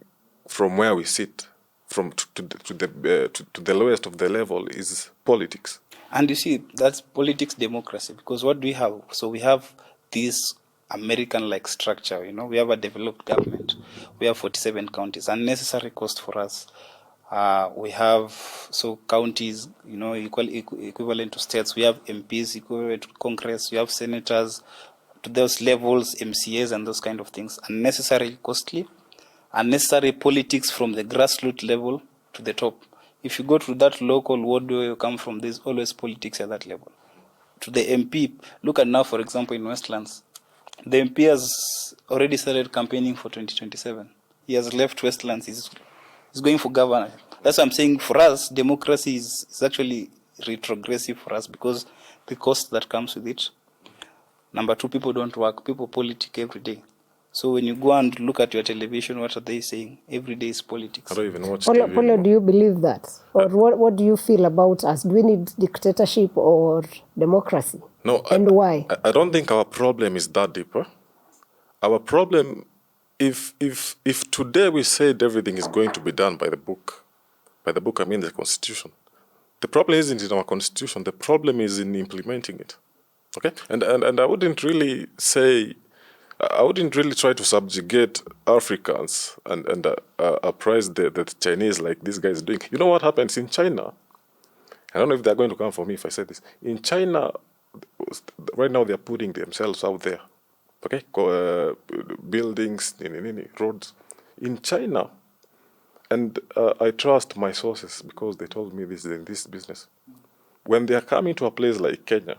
from where we sit, from to the lowest of the level, is politics? And you see, that's politics democracy, because what do we have? So we have this American-like structure, we have a developed government. We have 47 counties, unnecessary cost for us. We have, counties, equivalent to states. We have MPs equivalent to Congress. We have senators to those levels, MCAs and those kind of things. Unnecessarily costly. Unnecessary politics from the grassroots level to the top. If you go to that local ward where you come from, there's always politics at that level. To the MP, look at now, for example, in Westlands. The MP has already started campaigning for 2027. He has left Westlands. He's going for governor. That's what I'm saying. For us, democracy is actually retrogressive for us because the cost that comes with it. Number two, people don't work. People politic every day. So when you go and look at your television, what are they saying? Every day is politics. I don't even watch Polo, TV Polo, anymore. do you believe that? Or what do you feel about us? Do we need dictatorship or democracy? No, And why? I don't think our problem is that deep. Huh? Our problem, if today we said everything is going to be done by the book I mean the Constitution, the problem isn't in our Constitution. The problem is in implementing it. Okay, and I wouldn't really try to subjugate Africans and appraise the Chinese like this guy is doing. You know what happens in China? I don't know if they're going to come for me if I say this. In China, right now they're putting themselves out there. Okay, buildings, roads. In China, and I trust my sources because they told me this in this business. When they are coming to a place like Kenya,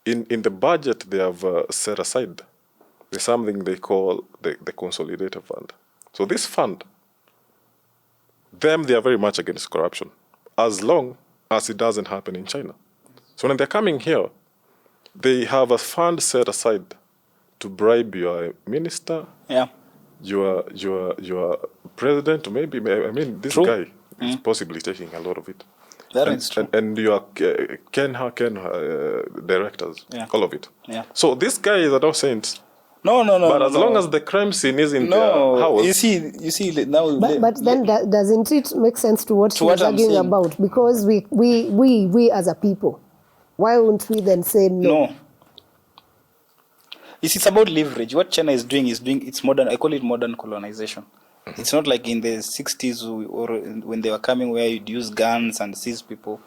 in the budget they have set aside, there's something they call the consolidated fund. So this fund, they are very much against corruption, as long as it doesn't happen in China. So when they're coming here, they have a fund set aside to bribe your minister, your president, maybe. I mean, this True. guy is possibly taking a lot of it. That is true. And your Ken directors, all of it. Yeah. So this guy is no saint. No. But as long as the crime scene is in their house. You see now. But then doesn't it make sense to what you're I'm arguing saying. about? Because we as a people, why won't we then say no? No. It's about leverage. What China is doing it's modern. I call it modern colonization. It's not like in the 60s or when they were coming where you'd use guns and seize people.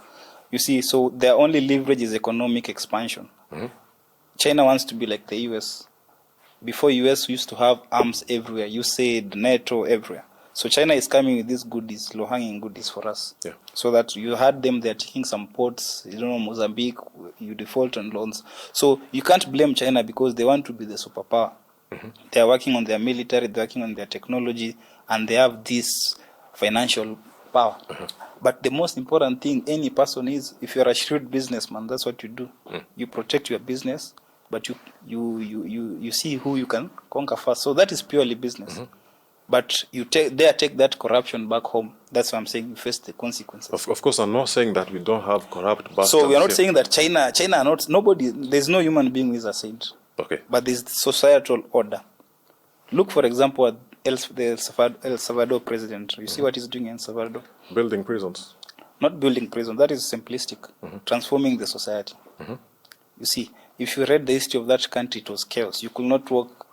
You see, so their only leverage is economic expansion. China wants to be like the US. Before US used to have arms everywhere. You said NATO everywhere. So China is coming with these goodies, low-hanging goodies for us. Yeah. So that you had them, they're taking some ports, Mozambique, you default on loans. So you can't blame China because they want to be the superpower. They are working on their military, they're working on their technology, and they have this financial power. But the most important thing any person is, if you're a shrewd businessman, that's what you do. You protect your business, but you see who you can conquer first. So that is purely business. But you take that corruption back home. That's what I'm saying. You face the consequences. Of course, I'm not saying that we don't have corrupt bastards. So we are not saying that China are not, nobody, there's no human being who is a saint. Okay. But there's societal order. Look, for example, at El Salvador president. You see what he's doing in El Salvador? Building prisons. Not building prisons. That is simplistic. Transforming the society. You see, if you read the history of that country, it was chaos. You could not walk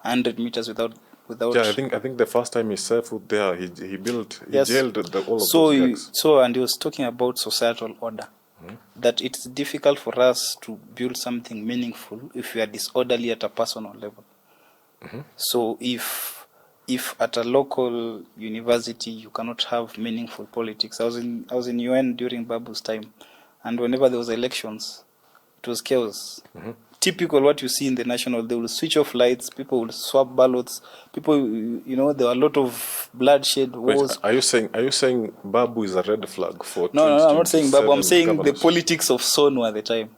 100 meters without. Yeah, I think the first time he set foot there, he jailed all of those guys. And he was talking about societal order. That it's difficult for us to build something meaningful if we are disorderly at a personal level. So if at a local university you cannot have meaningful politics. I was in UN during Babu's time, and whenever there was elections, it was chaos. Typical what you see in the national, they will switch off lights, people will swap ballots, people, there were a lot of bloodshed, wars. Wait, are you saying Babu is a red flag for? No, I'm not saying Babu. I'm saying the politics of Sonu at the time.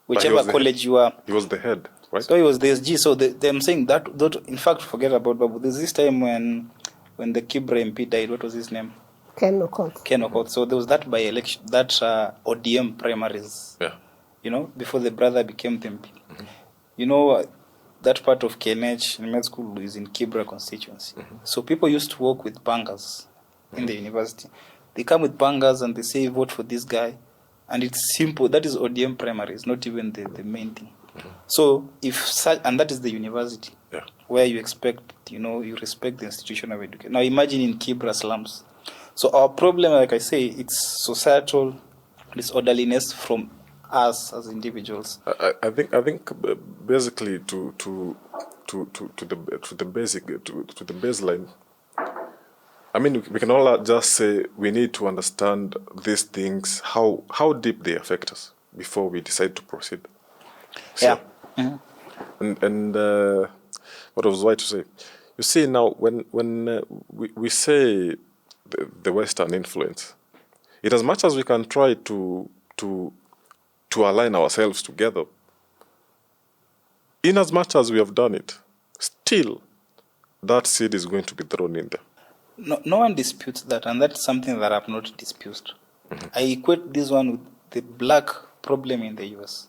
Whichever college you are. He was the head, right? So he was the SG. So I'm saying that. In fact, forget about Babu. There's this time when the Kibra MP died. What was his name? Ken Okoth. So there was that by-election, that ODM primaries. Yeah. Before the brother became the MP. That part of KNH in med school is in Kibra constituency. So people used to work with bangers in the university. They come with bangers and they say, vote for this guy. And it's simple. That is ODM primaries, not even the main thing. So and that is the university, where you expect, you respect the institution of education. Now imagine in Kibra slums. So our problem, like I say, it's societal disorderliness from us as individuals. I think basically to the baseline. I mean, we can all just say we need to understand these things, how deep they affect us before we decide to proceed. So, and what I was going to say, you see now when we say the Western influence, it as much as we can try to align ourselves together, in as much as we have done it, still that seed is going to be thrown in there. No one disputes that, and that's something that I've not disputed. I equate this one with the black problem in the US,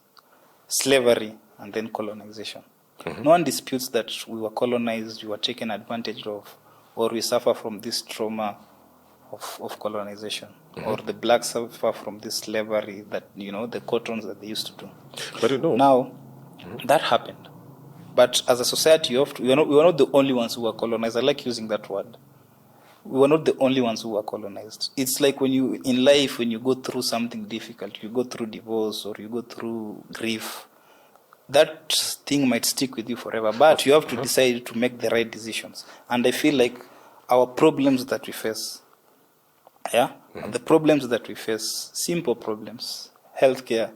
slavery and then colonization. No one disputes that we were colonized, we were taken advantage of, or we suffer from this trauma of colonization, or the blacks suffer from this slavery that, the cottons that they used to do. But Now, that happened. But as a society, we are not the only ones who were colonized. I like using that word. We were not the only ones who were colonized. It's like when you go through something difficult, you go through divorce or you go through grief, that thing might stick with you forever, but you have to decide to make the right decisions. And I feel like our problems that we face, the problems that we face, simple problems, healthcare,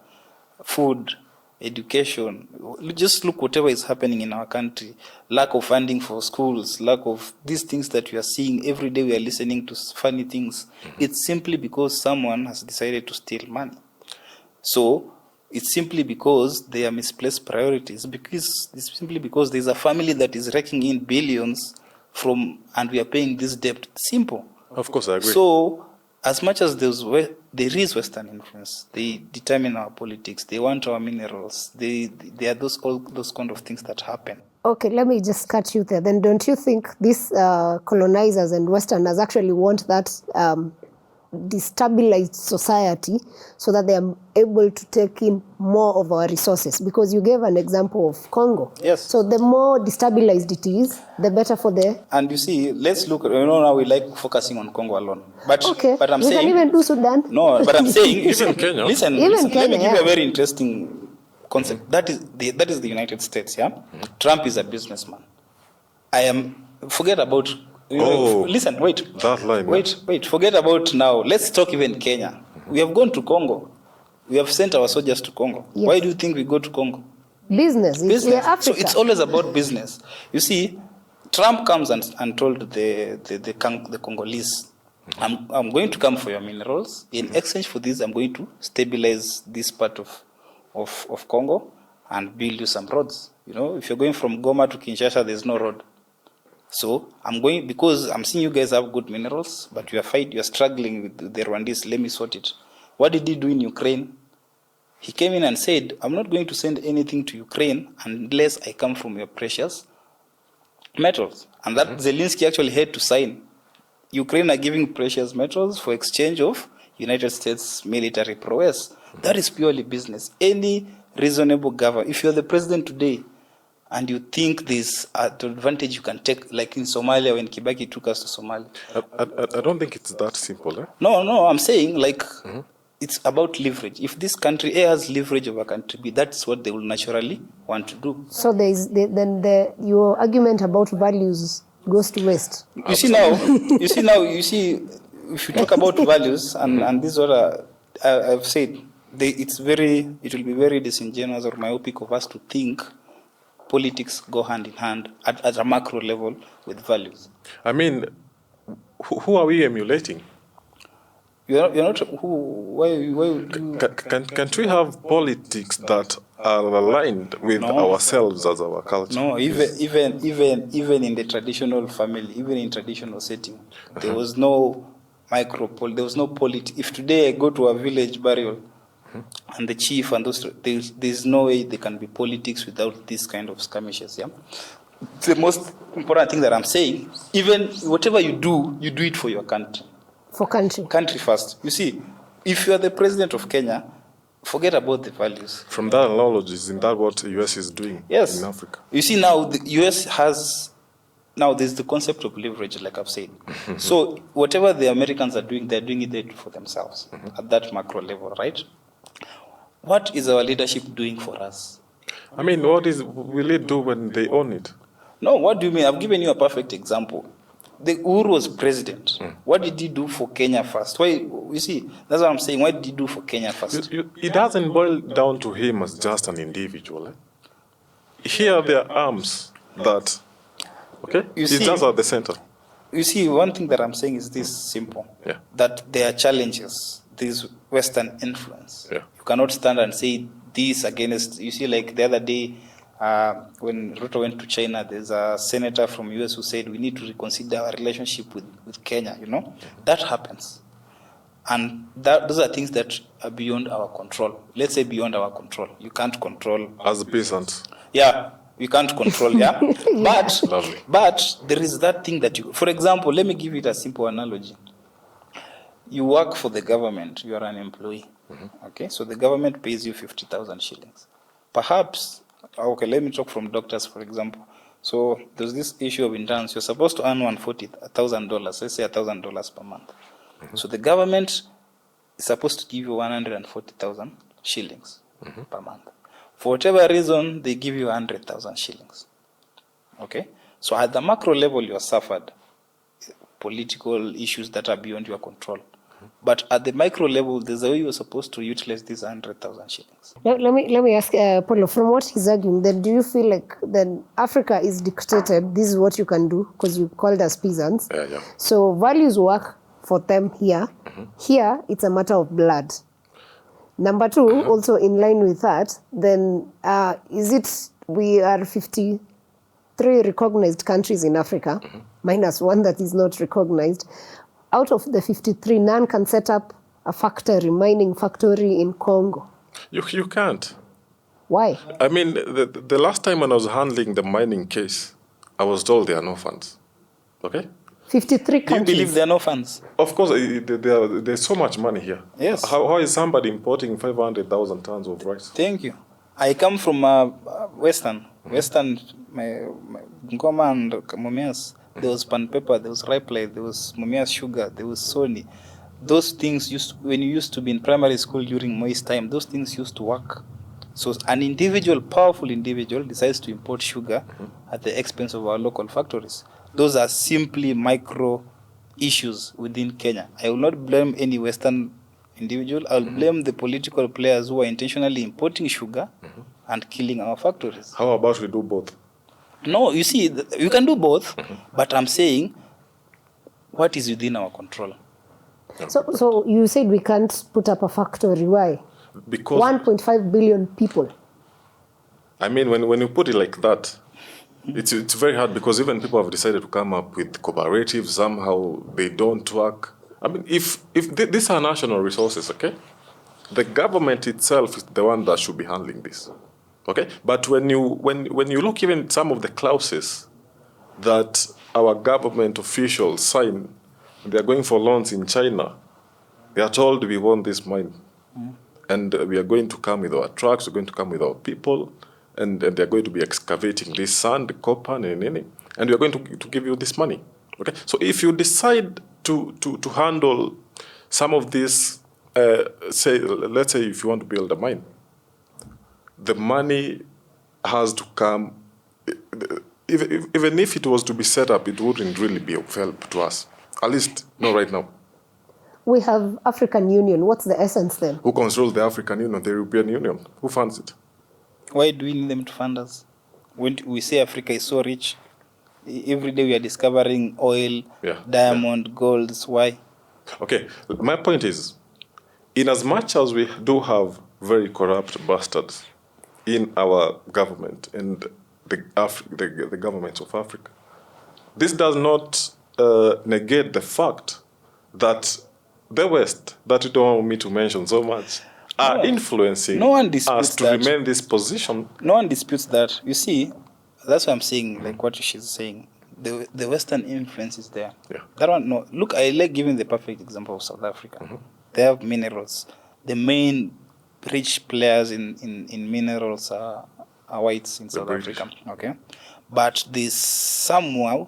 food, education, just look whatever is happening in our country, lack of funding for schools, lack of these things that we are seeing every day, we are listening to funny things. It's simply because someone has decided to steal money. So it's simply because they are misplaced priorities, because it's simply because there's a family that is raking in billions and we are paying this debt. Simple. Of course, I agree. So as much as there is Western influence, they determine our politics, they want our minerals, they are all those kind of things that happen. Okay, let me just cut you there. Then don't you think these colonizers and Westerners actually want that destabilized society so that they are able to take in more of our resources? Because you gave an example of Congo. Yes. So the more destabilized it is, the better for the... And you see, let's look, now we like focusing on Congo alone. But I'm we saying... can even do Sudan. No, but I'm saying... Even Kenya. Listen, Kenya, let me give you a very interesting concept. That is the United States, yeah? Trump is a businessman. Forget about... listen, wait. That line. Wait. Forget about now. Let's talk even Kenya. We have gone to Congo. We have sent our soldiers to Congo. Yes. Why do you think we go to Congo? Business. Business. Africa. So it's always about business. You see, Trump comes and told the Congolese, I'm going to come for your minerals. In exchange for this, I'm going to stabilize this part of Congo and build you some roads. If you're going from Goma to Kinshasa, there's no road. So I'm going, because I'm seeing you guys have good minerals, but you're struggling with the Rwandese, let me sort it. What did he do in Ukraine? He came in and said, I'm not going to send anything to Ukraine unless I come from your precious metals. And that Zelensky actually had to sign. Ukraine are giving precious metals for exchange of United States military prowess. That is purely business. Any reasonable government, if you're the president today, and you think there's an advantage you can take, like in Somalia when Kibaki took us to Somalia. I don't think it's that simple. Eh? No, I'm saying it's about leverage. If this country A has leverage over country B, that's what they will naturally want to do. So your argument about values goes to waste. You see now, if you talk about values, and this is what I've said, it will be very disingenuous or myopic of us to think politics go hand in hand at a macro level with values. I mean, who are we emulating? You're not. Why would you? Can't we have politics that are aligned with ourselves as our culture? No, even in the traditional family, even in traditional setting, there was no there was no politics. If today I go to a village burial, and the chief and those, there's no way there can be politics without this kind of skirmishes. Yeah, the most important thing that I'm saying, even whatever you do it for your country. For country. Country first. You see, if you are the president of Kenya, forget about the values. From that analogy, isn't that what the US is doing in Africa? You see, now the US has, now there's the concept of leverage, like I've said. So whatever the Americans are doing, they're doing it for themselves at that macro level, right? What is our leadership doing for us? I mean, what will it do when they own it? No, what do you mean? I've given you a perfect example. The Uhuru was president. What did he do for Kenya first? Why? You see, that's what I'm saying. What did he do for Kenya first? It doesn't boil down to him as just an individual. Here there are arms that, he's just at the center. You see, one thing that I'm saying is this simple. Yeah. That there are challenges, this Western influence. Yeah. You cannot stand and say this against, you see, like the other day, When Ruto went to China, there's a senator from US who said we need to reconsider our relationship with Kenya, you know. That happens. And those are things that are beyond our control. Let's say beyond our control. You can't control. As a peasant. Yeah, you can't control, yeah. But, Lovely. but there is that thing that you, for example, let me give it a simple analogy. You work for the government, you are an employee. Okay, so the government pays you 50,000 shillings. Perhaps, okay, let me talk from doctors, for example. So there's this issue of interns. You're supposed to earn $140,000, let's say $1,000 per month. So the government is supposed to give you 140,000 shillings per month. For whatever reason, they give you 100,000 shillings. Okay? So at the macro level, you have suffered political issues that are beyond your control. But at the micro level, there's a way you're supposed to utilize these 100,000 shillings. Let me ask Polo, from what he's arguing, then do you feel like then Africa is dictated, this is what you can do, because you called us peasants. Yeah. So values work for them here. Here, it's a matter of blood. Number two, also in line with that, then is it we are 53 recognized countries in Africa, minus one that is not recognized. Out of the 53, none can set up a factory, mining factory in Congo. You can't. Why? I mean, the last time when I was handling the mining case, I was told there are no funds. Okay? 53 countries. Do you believe there are no funds? Of course, there's so much money here. Yes. How is somebody importing 500,000 tons of rice? Thank you. I come from Western, my Ngoma and Mumas. There was pan paper, there was Raia, there was Mumas sugar, there was Sony. Those things when you used to be in primary school during Moi's time, those things used to work. So an individual, powerful individual, decides to import sugar at the expense of our local factories. Those are simply micro issues within Kenya. I will not blame any Western individual. I will blame the political players who are intentionally importing sugar and killing our factories. How about we do both? No, you see, you can do both, but I'm saying what is within our control. So you said we can't put up a factory. Why? Because 1.5 billion people. I mean, when you put it like that, it's very hard because even people have decided to come up with cooperatives. Somehow they don't work. I mean, if these are national resources, okay, the government itself is the one that should be handling this, okay. But when you look even some of the clauses that our government officials sign, they are going for loans in China. They are told we want this mine, and we are going to come with our trucks. We're going to come with our people. And they are going to be excavating this sand, copper, and we are going to give you this money. Okay, so if you decide to handle some of this, let's say if you want to build a mine, the money has to come. Even if it was to be set up, it wouldn't really be of help to us. At least not right now. We have African Union. What's the essence then? Who controls the African Union? The European Union. Who funds it? Why do we need them to fund us? When we say Africa is so rich, every day we are discovering oil, diamond, golds. Why? Okay, my point is, in as much as we do have very corrupt bastards in our government and the governments of Africa, this does not negate the fact that the West, that you don't want me to mention so much, are influencing us to remain in this position. No one disputes that. You see, that's what I'm saying, like what she's saying. The Western influence is there. Yeah. That one, no. Look, I like giving the perfect example of South Africa. They have minerals. The main rich players in minerals are whites in South Africa. Okay, but this somehow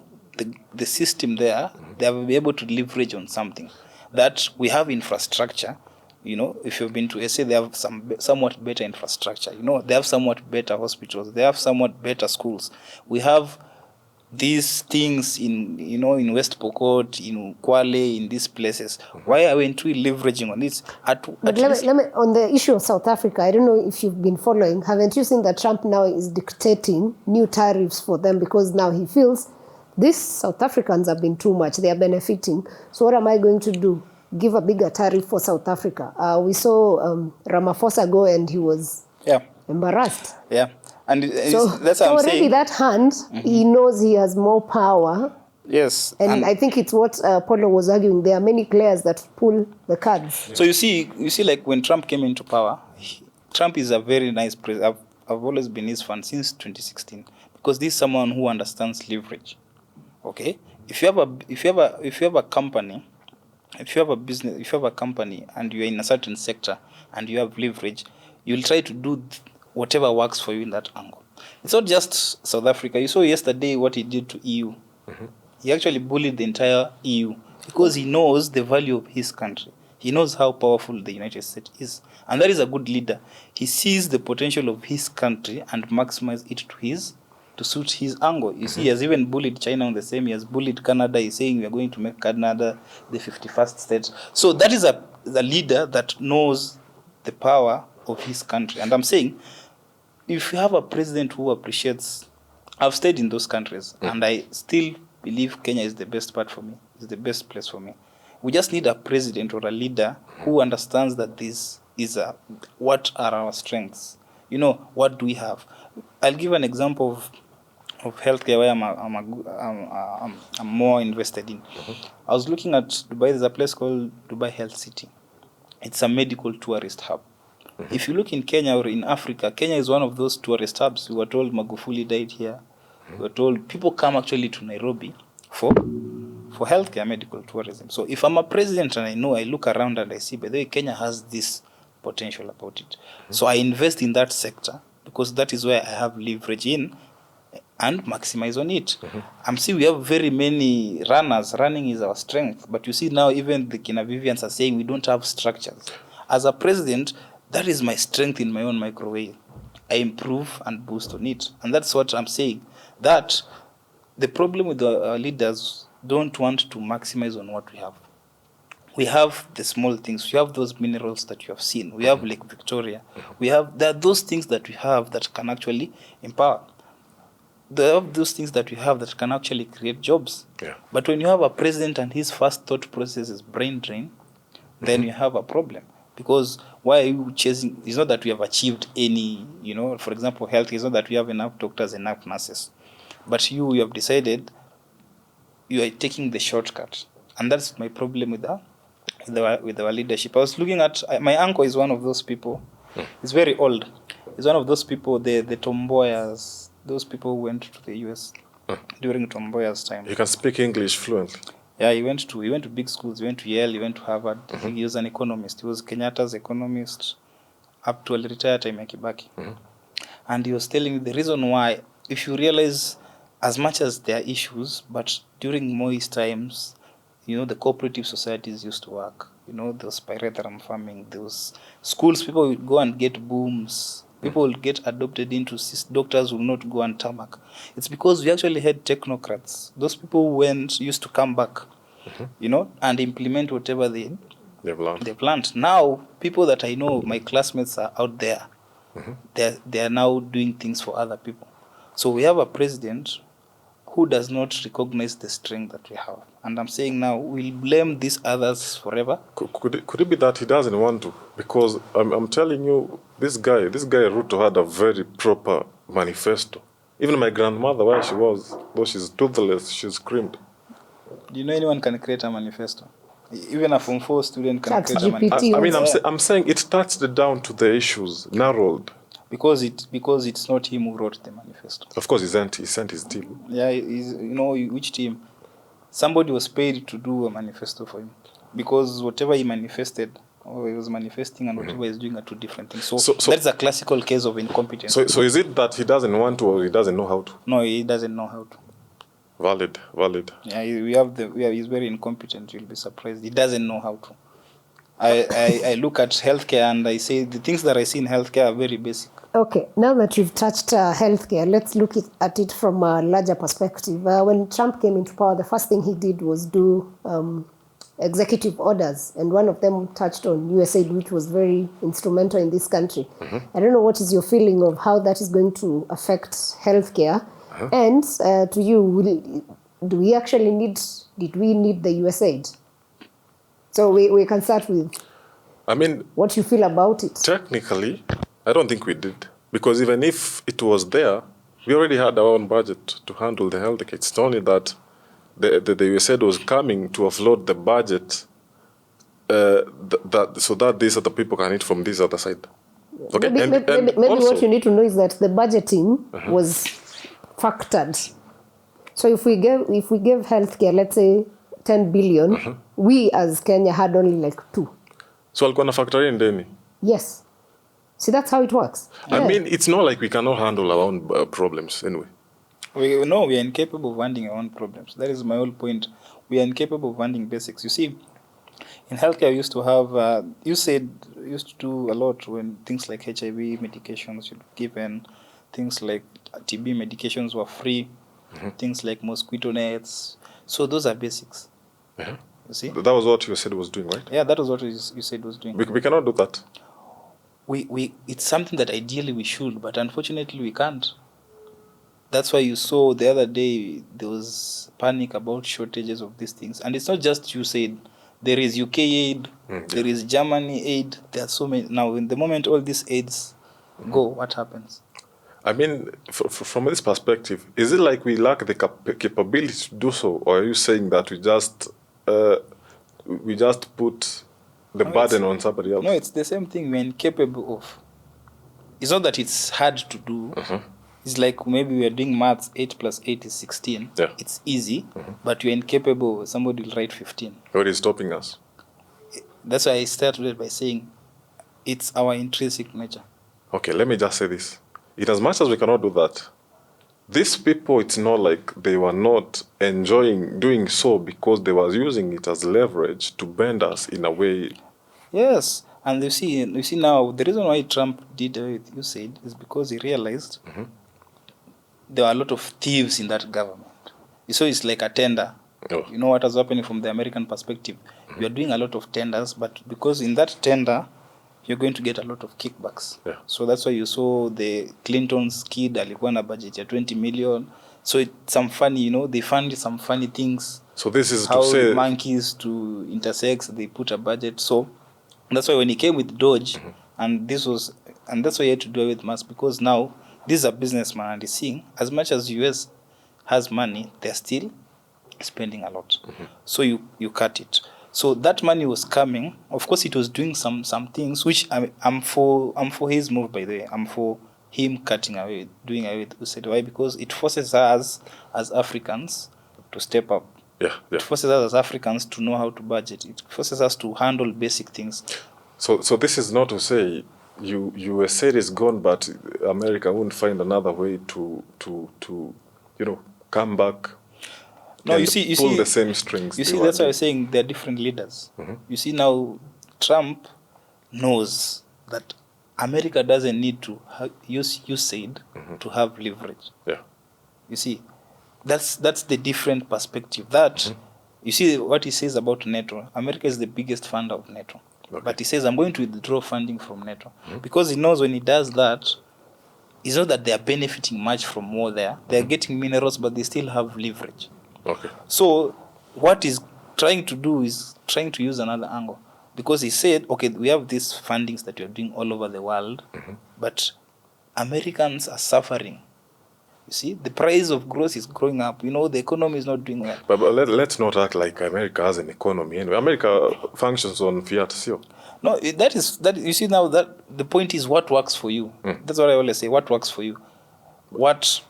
the system there, they have been able to leverage on something. That we have infrastructure. You know, if you've been to SA, they have somewhat better infrastructure. You know, they have somewhat better hospitals. They have somewhat better schools. We have these things in West Pokot, in Kwale, in these places. Why aren't we leveraging on this? Let me, on the issue of South Africa, I don't know if you've been following. Haven't you seen that Trump now is dictating new tariffs for them because now he feels these South Africans have been too much. They are benefiting. So what am I going to do? Give a bigger tariff for South Africa. We saw Ramaphosa go and he was embarrassed. Yeah. And that's so what I'm already saying. that hand, he knows he has more power. Yes. And I think it's what Polo was arguing. There are many players that pull the cards. So you see, like when Trump came into power, Trump is a very nice president. I've always been his fan since 2016 because this is someone who understands leverage. Okay, if you have a company, if you have a business, if you have a company and you are in a certain sector and you have leverage, you'll try to do whatever works for you in that angle. It's not just South Africa. You saw yesterday what he did to EU. He actually bullied the entire EU because he knows the value of his country. He knows how powerful the United States is. And that is a good leader. He sees the potential of his country and maximizes it to suit his angle. You see, he has even bullied China on the same. He has bullied Canada. He's saying we are going to make Canada the 51st state. So that is a leader that knows the power of his country. And I'm saying, if you have a president who appreciates, I've stayed in those countries, and I still believe Kenya is the best part for me, is the best place for me. We just need a president or a leader who understands that this is what are our strengths. You know, what do we have? I'll give an example of healthcare where I'm more invested in. I was looking at Dubai. There's a place called Dubai Health City. It's a medical tourist hub. If you look in Kenya or in Africa, Kenya is one of those tourist hubs. We were told Magufuli died here. We were told people come actually to Nairobi for healthcare, medical tourism. So if I'm a president and I know, I look around and I see, by the way, Kenya has this potential about it. So I invest in that sector because that is where I have leverage in and maximize on it. I'm seeing we have very many runners. Running is our strength. But you see now even the Kina Vivians are saying we don't have structures. As a president, that is my strength in my own microwave. I improve and boost on it. And that's what I'm saying. That the problem with our leaders don't want to maximize on what we have. We have the small things. We have those minerals that you have seen. We have Lake Victoria. There are those things that we have that can actually empower. There are those things that we have that can actually create jobs. Yeah. But when you have a president and his first thought process is brain drain, then you have a problem. Because why are you chasing? It's not that we have achieved any, for example, health. It's not that we have enough doctors, enough nurses. But you have decided you are taking the shortcut. And that's my problem with our leadership. I was looking at, my uncle is one of those people. He's very old. He's one of those people, the tomboyas, those people who went to the US during Tomboya's time. You can speak English fluently. Yeah, he went to big schools. He went to Yale, he went to Harvard. He was an economist. He was Kenyatta's economist up to a retired time at Kibaki. And he was telling me the reason why, if you realize, as much as there are issues, but during Moi's times, the cooperative societies used to work. Those pyrethrum farming, those schools, people would go and get booms. People will get adopted into doctors will not go and tarmac. It's because we actually had technocrats. Those people used to come back, and implement whatever they've learned. Now, people that I know, my classmates are out there. They are now doing things for other people. So we have a president who does not recognize the strength that we have. And I'm saying now, we'll blame these others forever. Could it be that he doesn't want to? Because I'm telling you, this guy Ruto had a very proper manifesto. Even my grandmother, where she was, though she's toothless, she screamed. Do you know anyone can create a manifesto? Even a Form 4 student can create a manifesto. I mean, I'm saying it touched down to the issues, narrowed. Because it's not him who wrote the manifesto. Of course, he sent his team. Yeah, which team? Somebody was paid to do a manifesto for him. Because whatever he manifested, or he was manifesting, and whatever he's doing are two different things. So that's a classical case of incompetence. So is it that he doesn't want to, or he doesn't know how to? No, he doesn't know how to. Valid. Yeah, he's very incompetent. You'll be surprised. He doesn't know how to. I look at healthcare and I say the things that I see in healthcare are very basic. Okay, now that you've touched healthcare, let's look at it from a larger perspective. When Trump came into power, the first thing he did was do executive orders, and one of them touched on USAID, which was very instrumental in this country. I don't know what is your feeling of how that is going to affect healthcare, and to you, did we need the USAID? So we can start with, I mean, what you feel about it. Technically, I don't think we did. Because even if it was there, we already had our own budget to handle the health care. It's only that the USAID was coming to offload the budget so that these other people can eat from this other side. Okay. Maybe also, what you need to know is that the budgeting was factored. So if we gave healthcare, let's say 10 billion, we as Kenya had only like 2. So alikuwa na factor in deni. Yes. See, that's how it works. I mean, it's not like we cannot handle our own problems anyway. We are incapable of handling our own problems. That is my whole point. We are incapable of handling basics. You see, in healthcare, we used to have, you said, used to do a lot when things like HIV medications were given, things like TB medications were free, things like mosquito nets. So those are basics. Yeah. You see? That was what you said was doing, right? Yeah, that was what you said was doing. We cannot do that. It's something that ideally we should, but unfortunately we can't. That's why you saw the other day there was panic about shortages of these things. And it's not just USAID. There is UK aid, there is Germany aid. There are so many. Now, in the moment all these aids go, what happens? I mean, from this perspective, is it like we lack the capability to do so? Or are you saying that we just put the burden on somebody else? No, it's the same thing we're incapable of. It's not that it's hard to do. It's like maybe we're doing maths, 8 plus 8 is 16. Yeah. It's easy, but you're incapable. Somebody will write 15. What is stopping us? That's why I started by saying it's our intrinsic nature. Okay, let me just say this. In as much as we cannot do that, these people, it's not like they were not enjoying doing so because they were using it as leverage to bend us in a way. Yes, and you see now, the reason why Trump did what you said is because he realized there are a lot of thieves in that government. So it's like a tender. Oh. You know what is happening from the American perspective? You are doing a lot of tenders, but because in that tender, you're going to get a lot of kickbacks. Yeah. So that's why you saw the Clinton's kid alikuwa na budget ya 20 million. So it's some funny, they fund some funny things. So this is how to say monkeys to intersex, they put a budget. So that's why when he came with Doge, and that's why he had to do it with Musk, because now this is a businessman and he's seeing as much as US has money, they're still spending a lot. So you cut it. So that money was coming. Of course, it was doing some things which I'm for his move, by the way. I'm for him doing away with USAID. Why? Because it forces us as Africans to step up. Yeah. It forces us as Africans to know how to budget. It forces us to handle basic things. So this is not to say USA is gone, but America won't find another way to come back. No, and you see, pull the same strings. You see, that's why I'm saying they're different leaders. You see, now Trump knows that America doesn't need to use USAID to have leverage. Yeah. You see, that's the different perspective. That you see what he says about NATO. America is the biggest funder of NATO, but he says I'm going to withdraw funding from NATO because he knows when he does that, it's not that they are benefiting much from war there. They are getting minerals, but they still have leverage. Okay. So what he's trying to do is trying to use another angle, because he said, okay, we have these fundings that you're doing all over the world, but Americans are suffering. You see, the price of growth is growing up. The economy is not doing well. But let's not act like America has an economy anyway. America functions on fiat, so. No, that you see now that the point is what works for you. That's what I always say. What works for you? What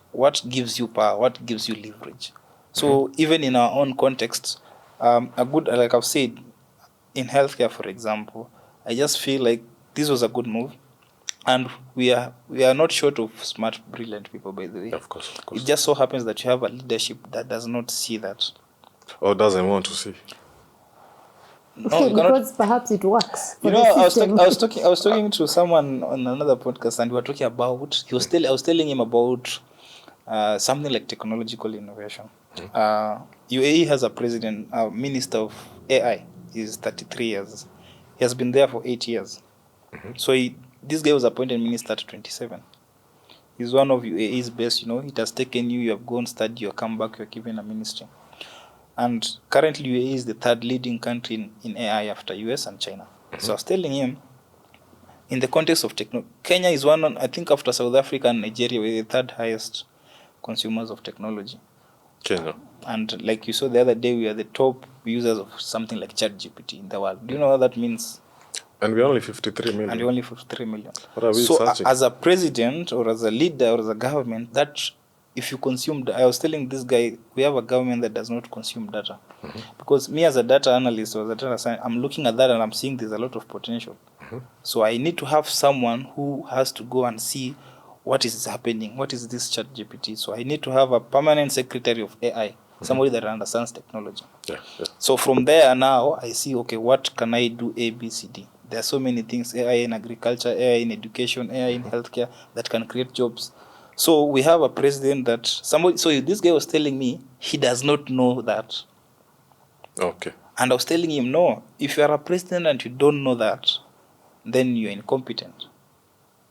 gives you power? What gives you leverage? So even in our own context, like I've said, in healthcare, for example, I just feel like this was a good move, and we are not short of smart, brilliant people, by the way. Of course. It just so happens that you have a leadership that does not see that, or doesn't want to see. No, because perhaps it works. I was talking to someone on another podcast, and we were talking about. I was telling him about something like technological innovation. UAE has a president, a minister of AI. He's 33 years. He has been there for 8 years. So this guy was appointed minister at 27. He's one of UAE's best. It has taken you have gone study, you come back, you're given a ministry. And currently UAE is the third leading country in AI after US and China. So I was telling him, in the context of technology, Kenya is I think after South Africa and Nigeria, we're the third highest consumers of technology. Kenya. And like you saw the other day, we are the top users of something like ChatGPT in the world. Do you know what that means? And we're only 53 million. And we're only 53 million. What are we so searching? As a president or as a leader or as a government, that if you consume, I was telling this guy, we have a government that does not consume data. Because me as a data analyst or as a data scientist, I'm looking at that and I'm seeing there's a lot of potential. So I need to have someone who has to go and see what is happening, what is this ChatGPT. So I need to have a permanent secretary of AI, somebody that understands technology. Yeah. So from there now, I see, okay, what can I do A, B, C, D? There are so many things, AI in agriculture, AI in education, AI in healthcare, that can create jobs. So we have a president that so this guy was telling me he does not know that. Okay. And I was telling him, no, if you are a president and you don't know that, then you're incompetent.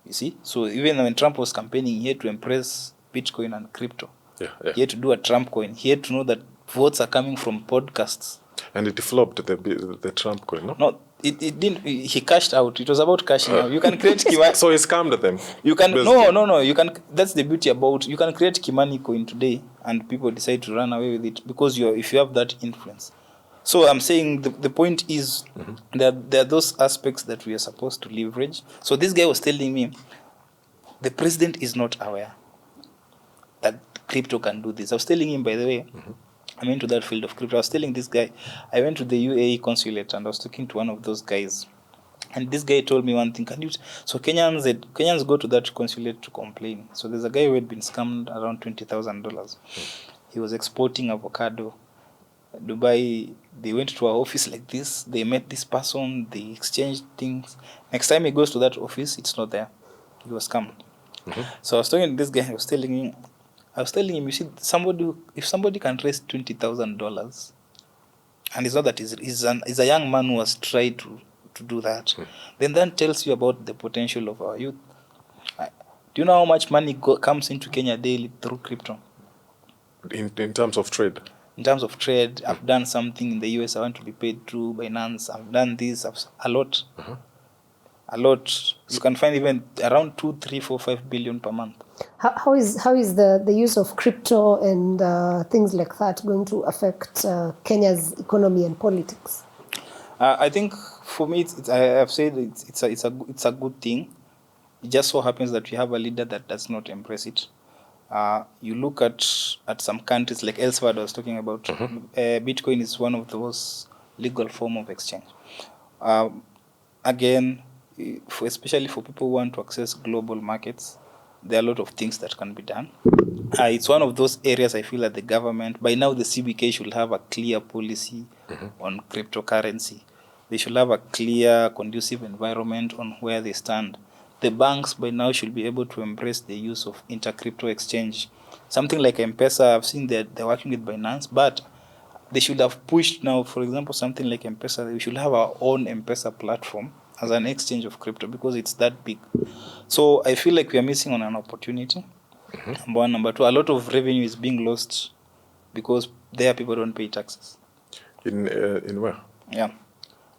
You see? So even when Trump was campaigning, he had to embrace Bitcoin and crypto. Yeah. He had to do a Trump coin. He had to know that votes are coming from podcasts. And it flopped, the Trump coin, no? No, it didn't. He cashed out. It was about cashing out. You can create Kimani. So he scammed them. You can basically. no. You can. That's the beauty about. You can create Kimani coin today, and people decide to run away with it because if you have that influence. So I'm saying the point is that there are those aspects that we are supposed to leverage. So this guy was telling me, the president is not aware that crypto can do this. I was telling him, by the way, I'm into that field of crypto. I was telling this guy, I went to the UAE consulate and I was talking to one of those guys. And this guy told me one thing. So Kenyans go to that consulate to complain. So there's a guy who had been scammed around $20,000. He was exporting avocado. Dubai, they went to our office like this. They met this person. They exchanged things. Next time he goes to that office, it's not there. He was scammed. So I was talking to this guy. I was telling him, you see, if somebody can raise $20,000, and it's not that he's a young man who has tried to do that, then that tells you about the potential of our youth. Do you know how much money comes into Kenya daily through crypto? In terms of trade? In terms of trade, I've done something in the US. I want to be paid through Binance. I've done this a lot. A lot. You can find even around 2, 3, 4, 5 billion per month. How is the use of crypto and things like that going to affect Kenya's economy and politics? I think for me, I have said it's a good thing. It just so happens that we have a leader that does not embrace it. You look at some countries like Alfa I was talking about. Bitcoin is one of those legal form of exchange. Again, especially for people who want to access global markets, there are a lot of things that can be done. It's one of those areas I feel that the government, by now the CBK should have a clear policy on cryptocurrency. They should have a clear, conducive environment on where they stand. The banks by now should be able to embrace the use of inter-crypto exchange. Something like M-Pesa, I've seen that they're working with Binance, but they should have pushed now, for example, something like M-Pesa, we should have our own M-Pesa platform as an exchange of crypto because it's that big. So I feel like we are missing on an opportunity. Number one. Number two, a lot of revenue is being lost because there people don't pay taxes. In where? Yeah.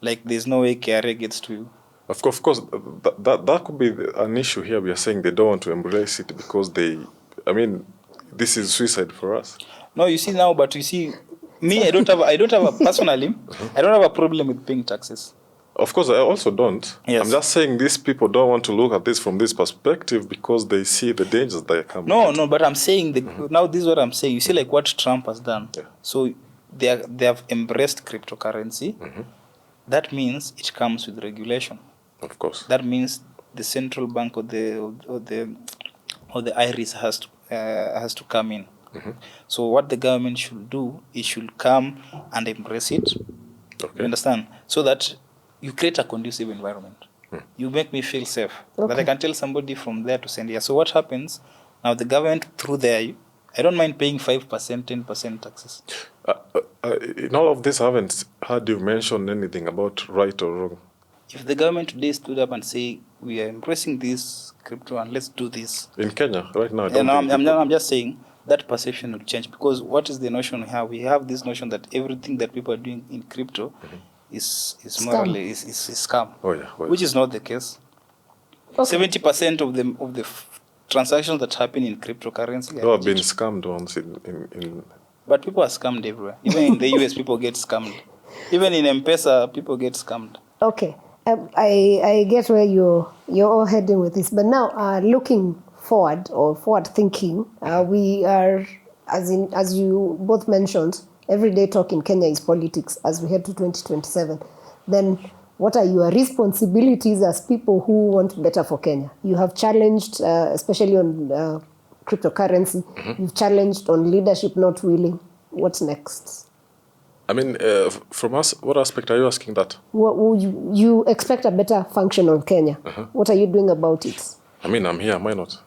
Like there's no way KRA gets to you. Of course, that could be an issue here. We are saying they don't want to embrace it because this is suicide for us. No, you see now, but you see, me, I don't have a personally, I don't have a problem with paying taxes. Of course, I also don't. Yes. I'm just saying these people don't want to look at this from this perspective because they see the dangers that are coming. No, but I'm saying now this is what I'm saying. You see, like what Trump has done. Yeah. So they have embraced cryptocurrency. That means it comes with regulation. Of course. That means the central bank or the IRIS has to come in. So what the government should do, it should come and embrace it. Okay. You understand? So that you create a conducive environment. You make me feel safe. Okay. That I can tell somebody from there to send here. So what happens now? The government through there, I don't mind paying 5%, 10% taxes. In all of this, I haven't heard you mention anything about right or wrong. If the government today stood up and say we are embracing this crypto and let's do this in Kenya right now, I'm just saying that perception will change because what is the notion we have? We have this notion that everything that people are doing in crypto is morally is scam. Oh yeah. Which is not the case. Okay. 70% of the transactions that happen in cryptocurrency There are have been legit. scammed ones in But people are scammed everywhere. Even in the US, people get scammed. Even in M-Pesa, people get scammed. Okay, I get where you're all heading with this, but now looking forward or forward thinking, we are, as you both mentioned, everyday talk in Kenya is politics as we head to 2027. Then what are your responsibilities as people who want better for Kenya? You have challenged, especially on cryptocurrency, you've challenged on leadership not willing. What's next? I mean, from us, what aspect are you asking that? What would you expect a better function of Kenya? What are you doing about it? I mean, I'm here, why not?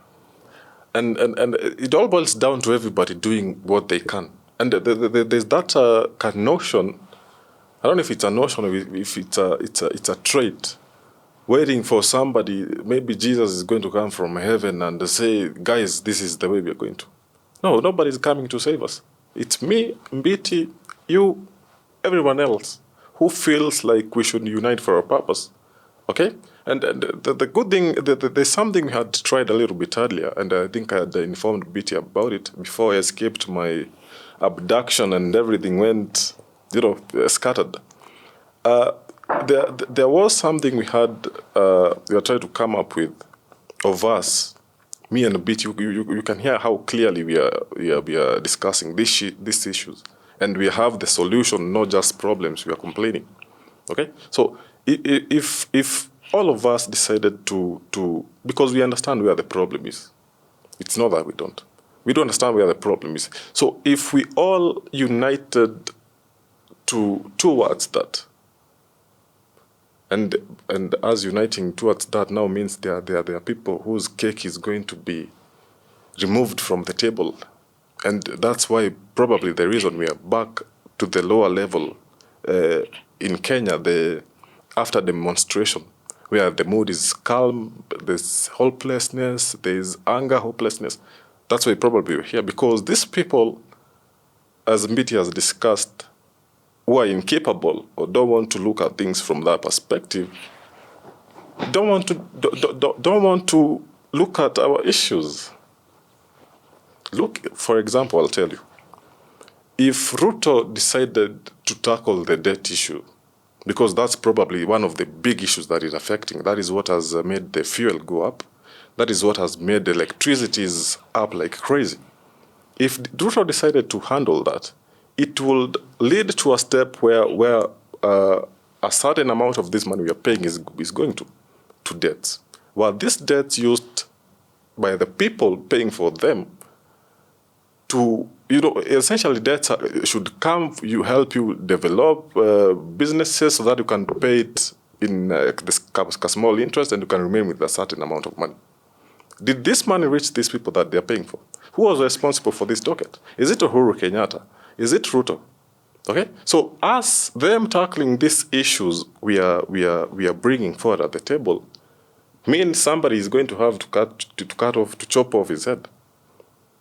And it all boils down to everybody doing what they can. And there's that kind of notion, I don't know if it's a notion or if it's a trait, waiting for somebody, maybe Jesus is going to come from heaven and say, guys, this is the way we are going to. No, nobody's coming to save us. It's me, Mbiti, you, everyone else who feels like we should unite for a purpose. Okay? And the good thing, there's something we had tried a little bit earlier, and I think I had informed Mbiti about it before I escaped my abduction and everything went, scattered. There was something we were trying to come up with of us, me and Mbiti. You can hear how clearly we are discussing these issues. And we have the solution, not just problems. We are complaining, okay? So if all of us decided to because we understand where the problem is, it's not that we don't. We don't understand where the problem is. So if we all united towards that, and as uniting towards that now means there are people whose cake is going to be removed from the table. And that's why probably the reason we are back to the lower level in Kenya, after demonstration, where the mood is calm, there's hopelessness, there's anger, hopelessness. That's why probably we're here, because these people, as Mbiti has discussed, who are incapable or don't want to look at things from that perspective, don't want to look at our issues. Look, for example, I'll tell you, if Ruto decided to tackle the debt issue, because that's probably one of the big issues that is affecting, that is what has made the fuel go up, that is what has made the electricities up like crazy. If Ruto decided to handle that, it would lead to a step where a certain amount of this money we are paying is going to debts. While this debts used by the people paying for them to, essentially debts should help you develop businesses so that you can pay it in this small interest and you can remain with a certain amount of money. Did this money reach these people that they're paying for? Who was responsible for this docket? Is it Uhuru Kenyatta? Is it Ruto? Okay, so us them tackling these issues we are bringing forward at the table means somebody is going to have to chop off his head.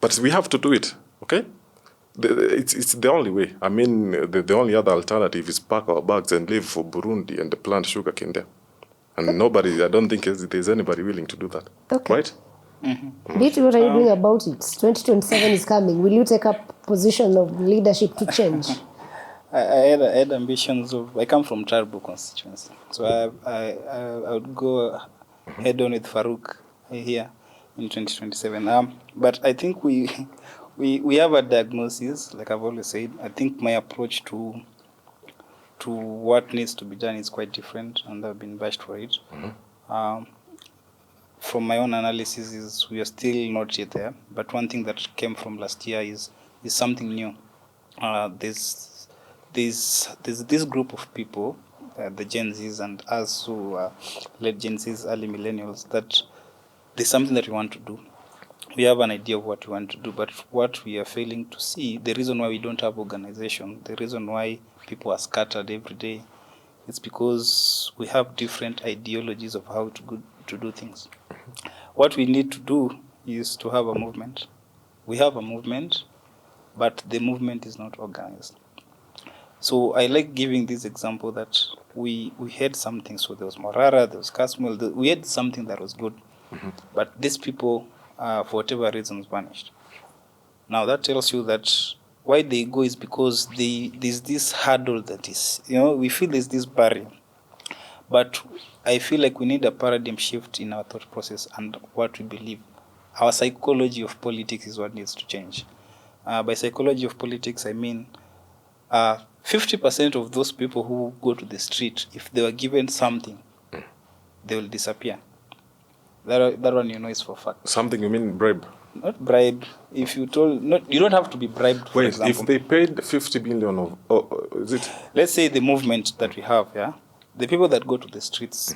But we have to do it, okay? It's the only way. I mean, the only other alternative is pack our bags and leave for Burundi and plant sugarcane there. And I don't think there's anybody willing to do that. Okay. Right? Mbiti, what are you doing about it? 2027 is coming. Will you take up position of leadership to change? I had ambitions of. I come from Tarbu constituency, so I would go head on with Farouk here in 2027. But I think we have a diagnosis, like I've always said. I think my approach to what needs to be done is quite different, and I've been bashed for it. From my own analysis, is we are still not yet there. But one thing that came from last year is something new. There's this group of people, the Gen Zs and us who are late Gen Zs, early millennials, that there's something that we want to do. We have an idea of what we want to do, but what we are failing to see, the reason why we don't have organization, the reason why people are scattered every day, it's because we have different ideologies of how to do things. What we need to do is to have a movement. We have a movement, but the movement is not organized. So I like giving this example that we had something. So there was Morara, there was Kasmuel. We had something that was good, but these people, for whatever reasons, vanished. Now that tells you that why they go is because there's this hurdle that is, we feel there's this barrier. But I feel like we need a paradigm shift in our thought process and what we believe. Our psychology of politics is what needs to change. By psychology of politics, I mean 50% of those people who go to the street, if they were given something, they will disappear. That one is for fact. Something, you mean bribe? Not bribe. If you told, you don't have to be bribed. For example, if they paid 50 billion is it? Let's say the movement that we have, the people that go to the streets.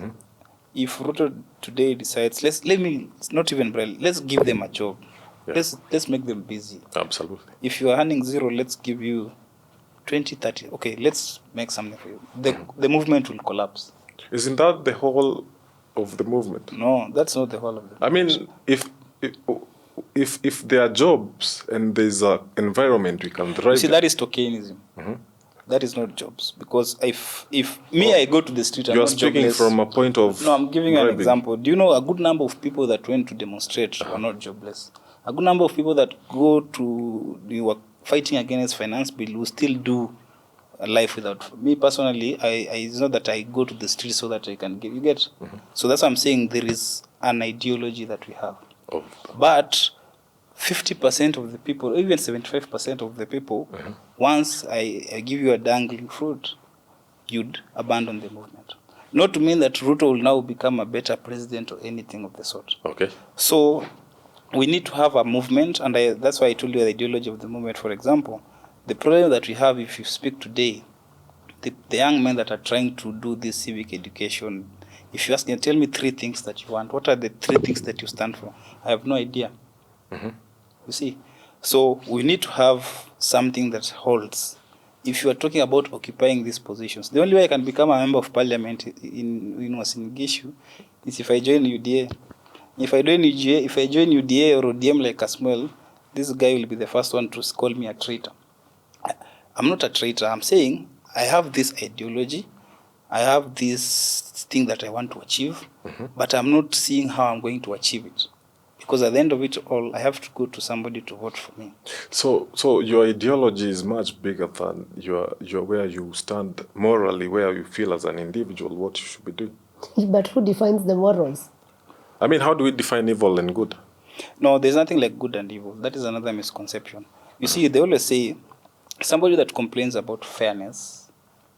If Ruto today decides, it's not even bribe. Let's give them a job. Yeah. Let's make them busy. Absolutely. If you are earning zero, let's give you 20, 30. Okay, let's make something for you. The movement will collapse. Isn't that the whole of the movement? No, that's not the whole of the movement. I mean, if there are jobs and there's an environment we can drive. See, that is Stockholmism. That is not jobs. Because if I go to the street, I'm you are not speaking jobless. From a point of. No, I'm giving bribing. an example. Do you know a good number of people that went to demonstrate were not jobless? A good number of people that were fighting against finance bill will still do a life without. Me personally, it's not that I go to the street so that I can give. You get? So that's what I'm saying. There is an ideology that we have. But 50% of the people, even 75% of the people, once I give you a dangling fruit, you'd abandon the movement. Not to mean that Ruto will now become a better president or anything of the sort. Okay. So we need to have a movement, and that's why I told you the ideology of the movement. For example, the problem that we have, if you speak today, the young men that are trying to do this civic education, if you ask them, tell me 3 things that you want, what are the 3 things that you stand for? I have no idea. You see? So we need to have something that holds. If you are talking about occupying these positions, the only way I can become a member of parliament in Wasingishu is if I join UDA. If I join UDA or ODM like Kasmuel, this guy will be the first one to call me a traitor. I'm not a traitor. I'm saying I have this ideology. I have this thing that I want to achieve, but I'm not seeing how I'm going to achieve it. Because at the end of it all, I have to go to somebody to vote for me. So your ideology is much bigger than your where you stand morally, where you feel as an individual what you should be doing. But who defines the morals? I mean, how do we define evil and good? No, there's nothing like good and evil. That is another misconception. You see, they always say somebody that complains about fairness.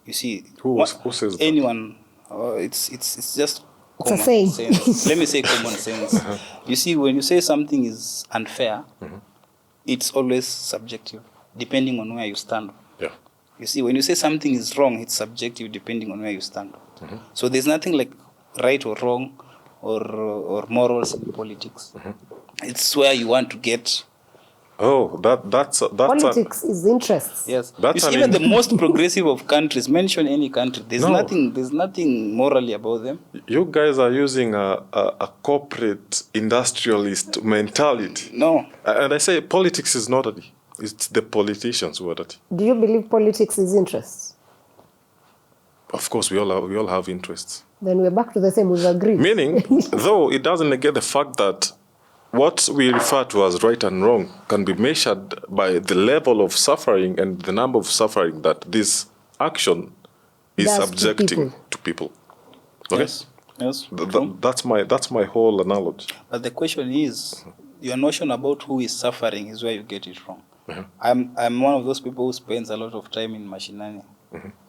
You see, who says anyone? It's just common sense. Let me say common sense. You see, when you say something is unfair, it's always subjective, depending on where you stand. Yeah. You see, when you say something is wrong, it's subjective, depending on where you stand. So there's nothing like right or wrong or morals in politics. It's where you want to get. Oh, that's politics is interests. Yes, even the most progressive of countries. Mention any country. There's nothing morally about them. You guys are using a corporate industrialist mentality. No, and I say politics is not that. It's the politicians who are that. Do you believe politics is interests? Of course, we all have interests. Then we're back to the same. We've agreed. Meaning, though it doesn't negate the fact that what we refer to as right and wrong can be measured by the level of suffering and the number of suffering that this action is subjecting to people. Okay? Yes. That's my whole analogy. But the question is, your notion about who is suffering is where you get it wrong. I'm one of those people who spends a lot of time in Mashinani.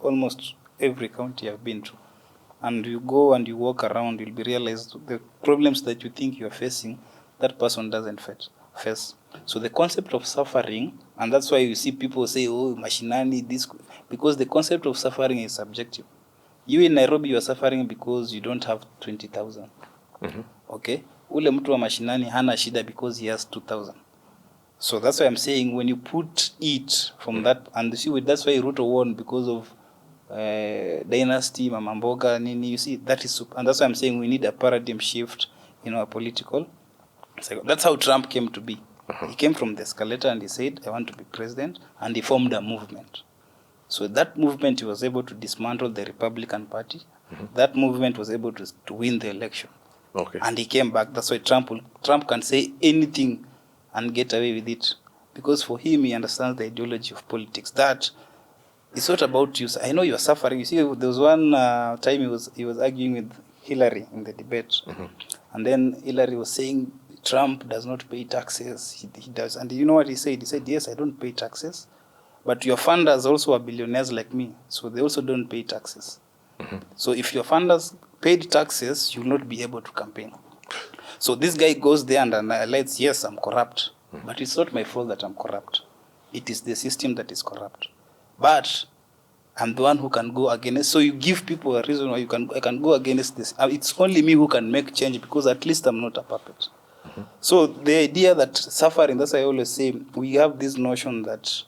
Almost every county I've been to. And you go and you walk around, you'll be realized the problems that you think you're facing, that person doesn't face. So the concept of suffering, and that's why you see people say, oh, Mashinani, this, because the concept of suffering is subjective. You in Nairobi, you are suffering because you don't have 20,000. Okay? Ule mtu wa Mashinani hana shida because he has 2,000. So that's why I'm saying when you put it from that, and you see, that's why Ruto won because of dynasty, Mama Mboga, Nini, you see, that is, and that's why I'm saying we need a paradigm shift in our political. That's how Trump came to be. He came from the escalator and he said, I want to be president, and he formed a movement. So that movement, he was able to dismantle the Republican Party. That movement was able to win the election. Okay. And he came back. That's why Trump can say anything and get away with it. Because for him, he understands the ideology of politics. That it's not about you. I know you are suffering. You see, there was one time he was arguing with Hillary in the debate. And then Hillary was saying, Trump does not pay taxes. He does. And you know what he said? He said, yes, I don't pay taxes. But your funders also are billionaires like me. So they also don't pay taxes. So if your funders paid taxes, you will not be able to campaign. So this guy goes there and analyzes, yes, I'm corrupt. But it's not my fault that I'm corrupt. It is the system that is corrupt. But I'm the one who can go against. So you give people a reason why I can go against this. It's only me who can make change because at least I'm not a puppet. So the idea that suffering, that's why I always say, we have this notion that,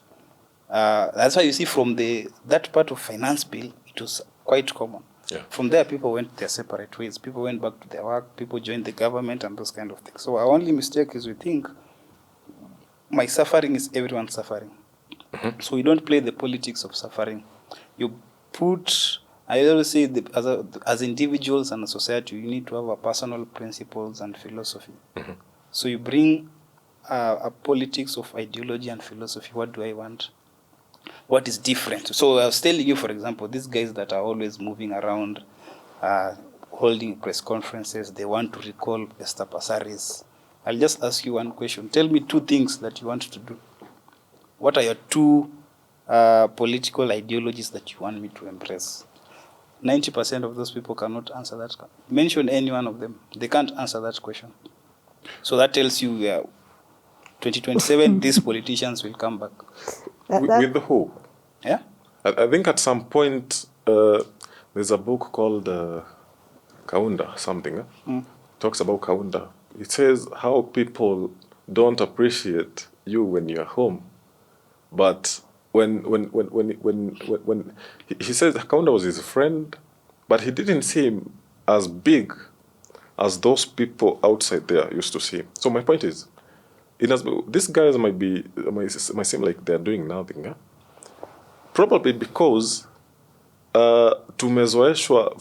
that's why you see from that part of finance bill, it was quite common. Yeah. From there, people went their separate ways. People went back to their work. People joined the government and those kind of things. So our only mistake is we think my suffering is everyone's suffering. So we don't play the politics of suffering. You put, I always say, as individuals and a society, you need to have a personal principles and philosophy. So you bring a politics of ideology and philosophy. What do I want? What is different? So I was telling you, for example, these guys that are always moving around, holding press conferences, they want to recall Esther Passaris. I'll just ask you one question. Tell me 2 things that you want to do. What are your 2 political ideologies that you want me to embrace? 90% of those people cannot answer that. Mention any one of them. They can't answer that question. So that tells you 2027, these politicians will come back. With the who? Yeah? I think at some point, there's a book called Kaunda, something. Talks about Kaunda. It says how people don't appreciate you when you're home. But when he says Kaunda was his friend, but he didn't see him as big as those people outside there used to see him. So my point is, these guys might seem like they're doing nothing. Huh? Probably because tumezoeshwa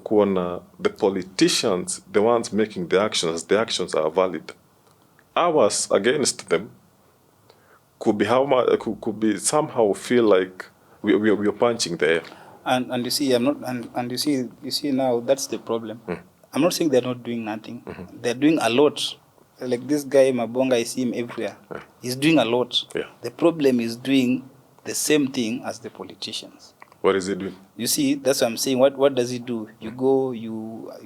kuona the politicians, the ones making the actions are valid. Ours against them could be somehow feel like we are punching the air. And you see, you see now that's the problem. I'm not saying they're not doing nothing. They're doing a lot. Like this guy Mabonga, I see him everywhere. He's doing a lot. Yeah. The problem is doing the same thing as the politicians. What is he doing? You see, that's what I'm saying. What does he do?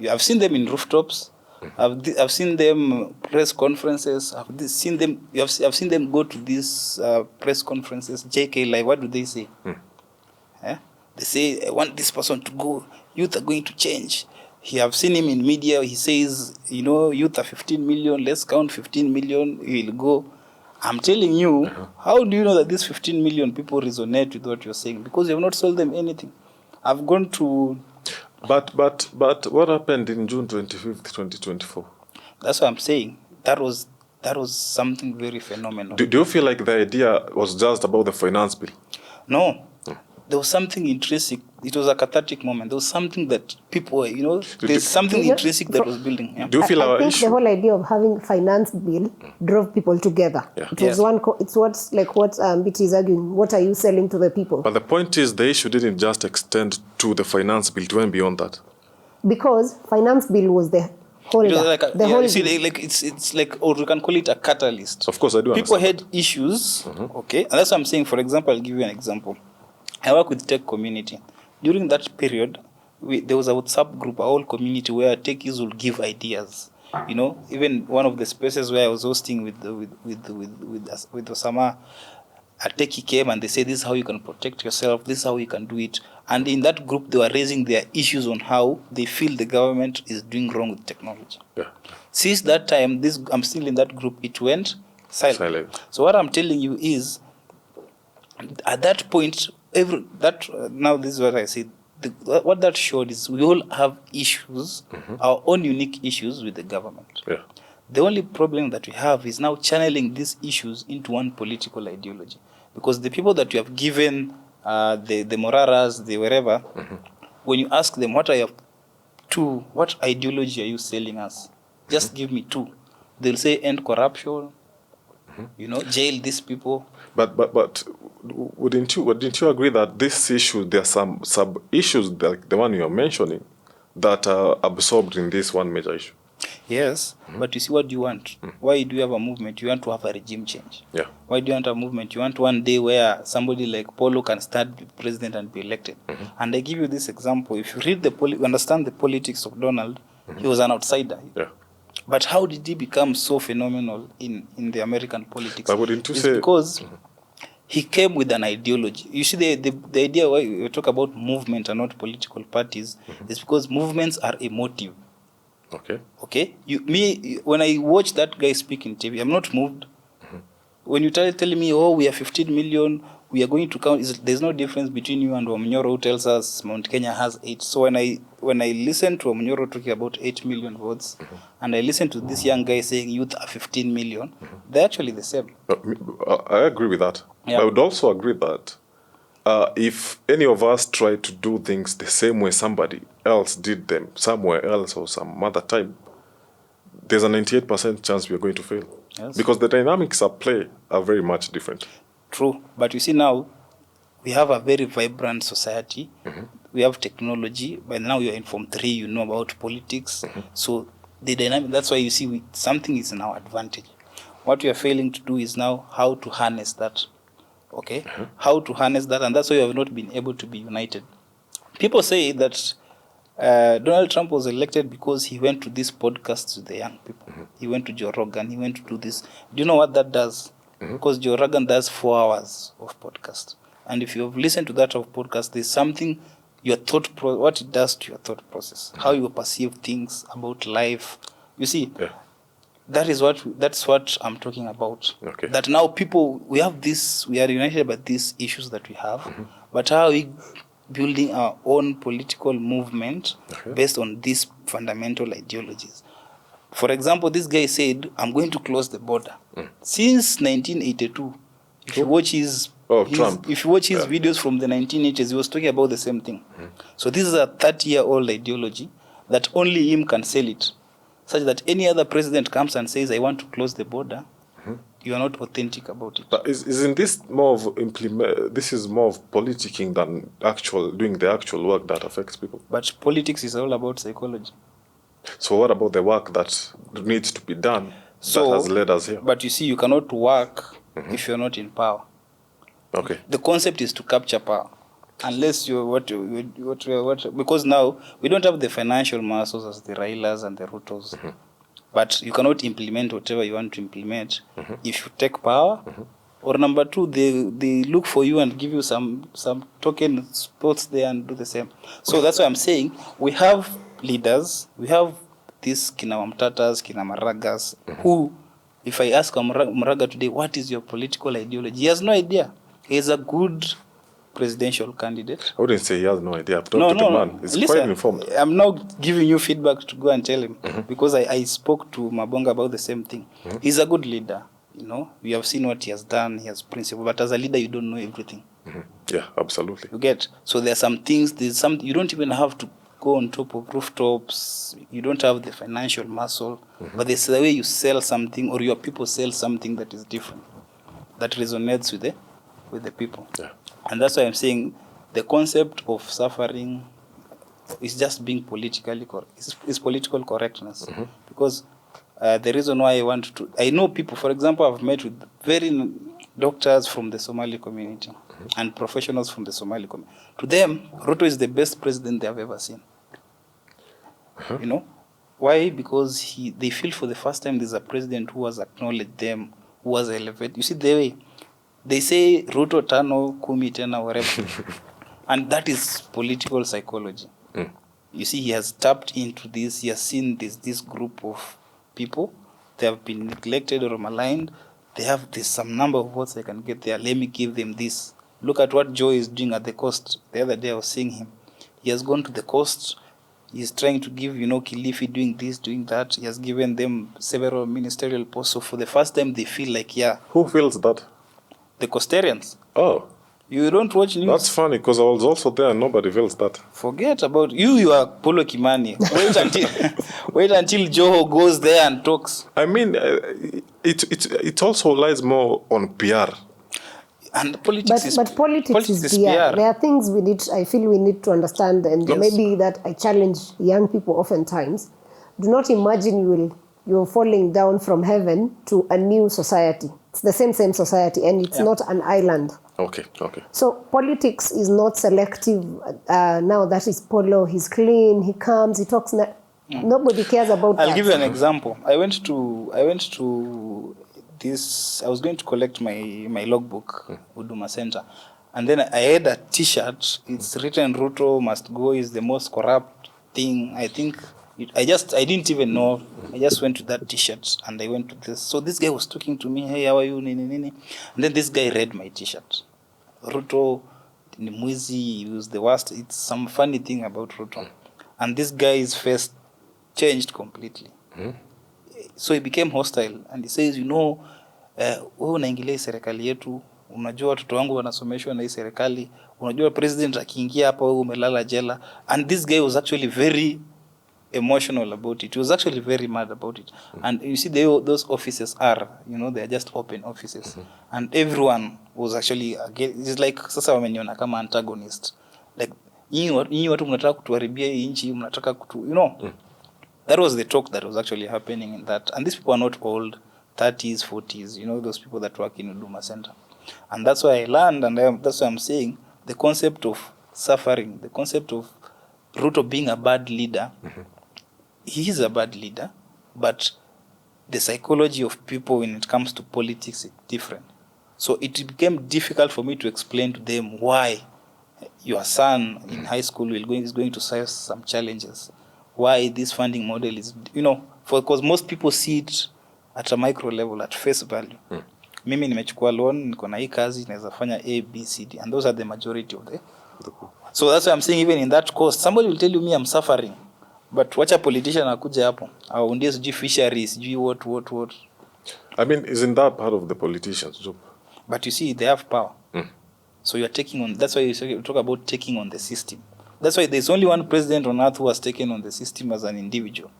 I've seen them in rooftops. I've seen them press conferences. I've seen them go to these press conferences. JK Live. What do they say? They say, I want this person to go. Youth are going to change. I've seen him in media. He says, youth are 15 million. Let's count 15 million. He'll go. I'm telling you, how do you know that these 15 million people resonate with what you're saying? Because you have not sold them anything. I've gone to... But what happened in June 25th, 2024? That's what I'm saying. That was something very phenomenal. Do you feel like the idea was just about the finance bill? No. There was something intrinsic. It was a cathartic moment. There was something that people, there's something intrinsic that was building. Yeah. Do you feel I think the whole idea of having finance bill drove people together. Yeah. It was it's what Mbiti is arguing. What are you selling to the people? But the point is, the issue didn't just extend to the finance bill. It went beyond that. Because finance bill was the holder. It's like, or you can call it a catalyst. Of course, I do. People had issues, okay, and that's what I'm saying. For example, I'll give you an example. I work with tech community. During that period, there was a WhatsApp group, a whole community where techies will give ideas. Even one of the spaces where I was hosting with Osama, a techie came and they said, this is how you can protect yourself, this is how you can do it. And in that group, they were raising their issues on how they feel the government is doing wrong with technology. Yeah. Since that time, I'm still in that group, it went silent. So what I'm telling you is, at that point, now this is what I said. What that showed is we all have issues, our own unique issues with the government. Yeah. The only problem that we have is now channeling these issues into one political ideology. Because the people that you have given, the Moraras, the wherever, when you ask them, what ideology are you selling us? Just give me 2. They'll say end corruption, jail these people. But wouldn't you agree that this issue, there are some sub issues like the one you are mentioning that are absorbed in this one major issue? Yes, but you see, what do you want? Why do you have a movement? You want to have a regime change. Yeah. Why do you want a movement? You want one day where somebody like Polo can start be president and be elected. And I give you this example. If you read understand the politics of Donald, he was an outsider. Yeah. But how did he become so phenomenal in the American politics? But wouldn't you It's say because he came with an ideology. You see, the idea why we talk about movement and not political parties is because movements are emotive. Okay. When I watch that guy speak in TV, I'm not moved. When you telling me, oh, we are 15 million, we are going to count. There's no difference between you and Wamnyoro, who tells us Mount Kenya has 8. So when I listen to Wamnyoro talking about 8 million votes, and I listen to this young guy saying youth are 15 million, they're actually the same. I agree with that. Yeah. I would also agree that if any of us try to do things the same way somebody else did them somewhere else or some other time, there's a 98% chance we are going to fail. Yes. Because the dynamics at play are very much different. True. But you see now, we have a very vibrant society. We have technology. By now you're in Form 3, you know about politics. So the dynamic, that's why you see something is in our advantage. What we are failing to do is now how to harness that. Okay? How to harness that, and that's why we have not been able to be united. People say that Donald Trump was elected because he went to these podcasts with the young people. He went to Joe Rogan. He went to do this. Do you know what that does? Because Joe Rogan does 4 hours of podcast. And if you have listened to that of podcast, there's something, what it does to your thought process, how you perceive things about life. You see, that's what I'm talking about. Okay. That now people, we are united by these issues that we have, but how are we building our own political movement based on these fundamental ideologies? For example, this guy said, I'm going to close the border. Since 1982, if you watch his videos from the 1980s, he was talking about the same thing. So this is a 30-year-old ideology that only him can sell it, such that any other president comes and says, I want to close the border, you are not authentic about it. But isn't this more of this is more of politicking than doing the actual work that affects people? But politics is all about psychology. So what about the work that needs to be done that has led us here? But you see, you cannot work if you're not in power. Okay. The concept is to capture power. Unless because now we don't have the financial muscles as the Railas and the Rutos. But you cannot implement whatever you want to implement if you take power. Or number 2, they look for you and give you some token spots there and do the same. So that's why I'm saying we have leaders, we have these Kina Wamtatas, Kina Maragas, who, if I ask Maraga today, what is your political ideology? He has no idea. He is a good presidential candidate. I wouldn't say he has no idea. I've talked to the man. He's quite informed. I'm now giving you feedback to go and tell him because I spoke to Mabonga about the same thing. He's a good leader. We have seen what he has done. He has principle. But as a leader, you don't know everything. Yeah, absolutely. You get? So there are some things, you don't even have to go on top of rooftops. You don't have the financial muscle. But there's the way you sell something or your people sell something that is different, that resonates with the people. Yeah. And that's why I'm saying the concept of suffering is just being is political correctness. Because the reason why I know people, for example, I've met with doctors from the Somali community and professionals from the Somali community. To them, Ruto is the best president they have ever seen. Why? Because they feel for the first time there's a president who has acknowledged them, who has elevated. You see, the way they say Ruto Tano, Kumi Tena, whatever. And that is political psychology. You see, he has tapped into this. He has seen this group of people. They have been neglected or maligned. They have some number of votes they can get there. Let me give them this. Look at what Joe is doing at the coast. The other day I was seeing him. He has gone to the coast. He is trying to give, Kilifi doing this, doing that. He has given them several ministerial posts. So for the first time, they feel like, Who feels that? The Coastarians. Oh, You don't watch news. that's funny because I was also there and nobody feels that. Forget about you. You are Polo Kimani. Wait until Joho goes there and talks. I mean, it also lies more on PR. And politics But politics is PR. There are things I feel we need to understand, and Yes. maybe that I challenge young people oftentimes. Do not imagine you're falling down from heaven to a new society. It's the same society, and it's not an island. Okay. So politics is not selective. Now that is Polo. He's clean. He comes. He talks. Nobody cares about that. I'll give you an example. I went to this. I was going to collect my logbook, Huduma Center, and then I had a T-shirt. It's written "Ruto must go" is the most corrupt thing. I think. I didn't even know. I just went to that T-shirt and I went to this. So this guy was talking to me. Hey, how are you? And then this guy read my T-shirt. Ruto ni mwizi, he was the worst. It's some funny thing about Ruto. And this guy's face changed completely. So he became hostile and he says, wewe unaingilia serikali yetu, unajua watoto wangu wanasomeshwa na hii serikali, unajua president akiingia hapa wewe umelala jela. And this guy was actually very emotional about it. He was actually very mad about it. And you see, those offices they're just open offices. And everyone was actually, it's like, sasa wameniona kama antagonist. Like, nyinyi watu mnataka kutuharibia hii nchi, mnataka That was the talk that was actually happening in that. And these people are not old, 30s, 40s, those people that work in Huduma Center. And that's why I learned, and that's why I'm saying, the concept of suffering, the concept of Ruto being a bad leader, he is a bad leader, but the psychology of people when it comes to politics is different. So it became difficult for me to explain to them why your son in high school is going to face some challenges. Why this funding model is, because most people see it at a micro level, at face value. Mimi nimechukua loan, niko na hii kazi, naweza fanya A, B, C, D, and those are the majority of the. So that's why I'm saying even in that cost, somebody will tell you, me, I'm suffering. But watch a politician akuja hapo. Au ndio sijui fisheries, sijui what. I mean, isn't that part of the politicians' job? But you see, they have power. So you're taking on, that's why you talk about taking on the system. That's why there's only one president on earth who has taken on the system as an individual.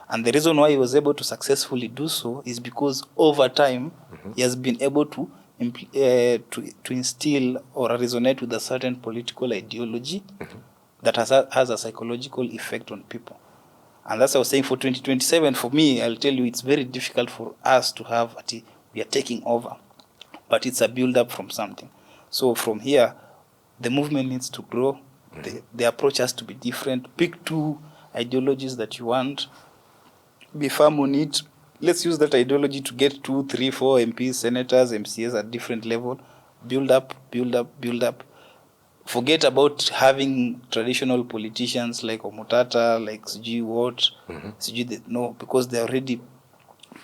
And the reason why he was able to successfully do so is because over time, he has been able to instill or resonate with a certain political ideology that has a psychological effect on people. And that's what I was saying for 2027. For me, I'll tell you, it's very difficult for us to have, we are taking over. But it's a build-up from something. So from here, the movement needs to grow. The approach has to be different. Pick two ideologies that you want. Be firm on it. Let's use that ideology to get 2, 3, 4 MPs, senators, MCAs at different level. Build up. Forget about having traditional politicians like Omutata, like Sijui what. No, because they're already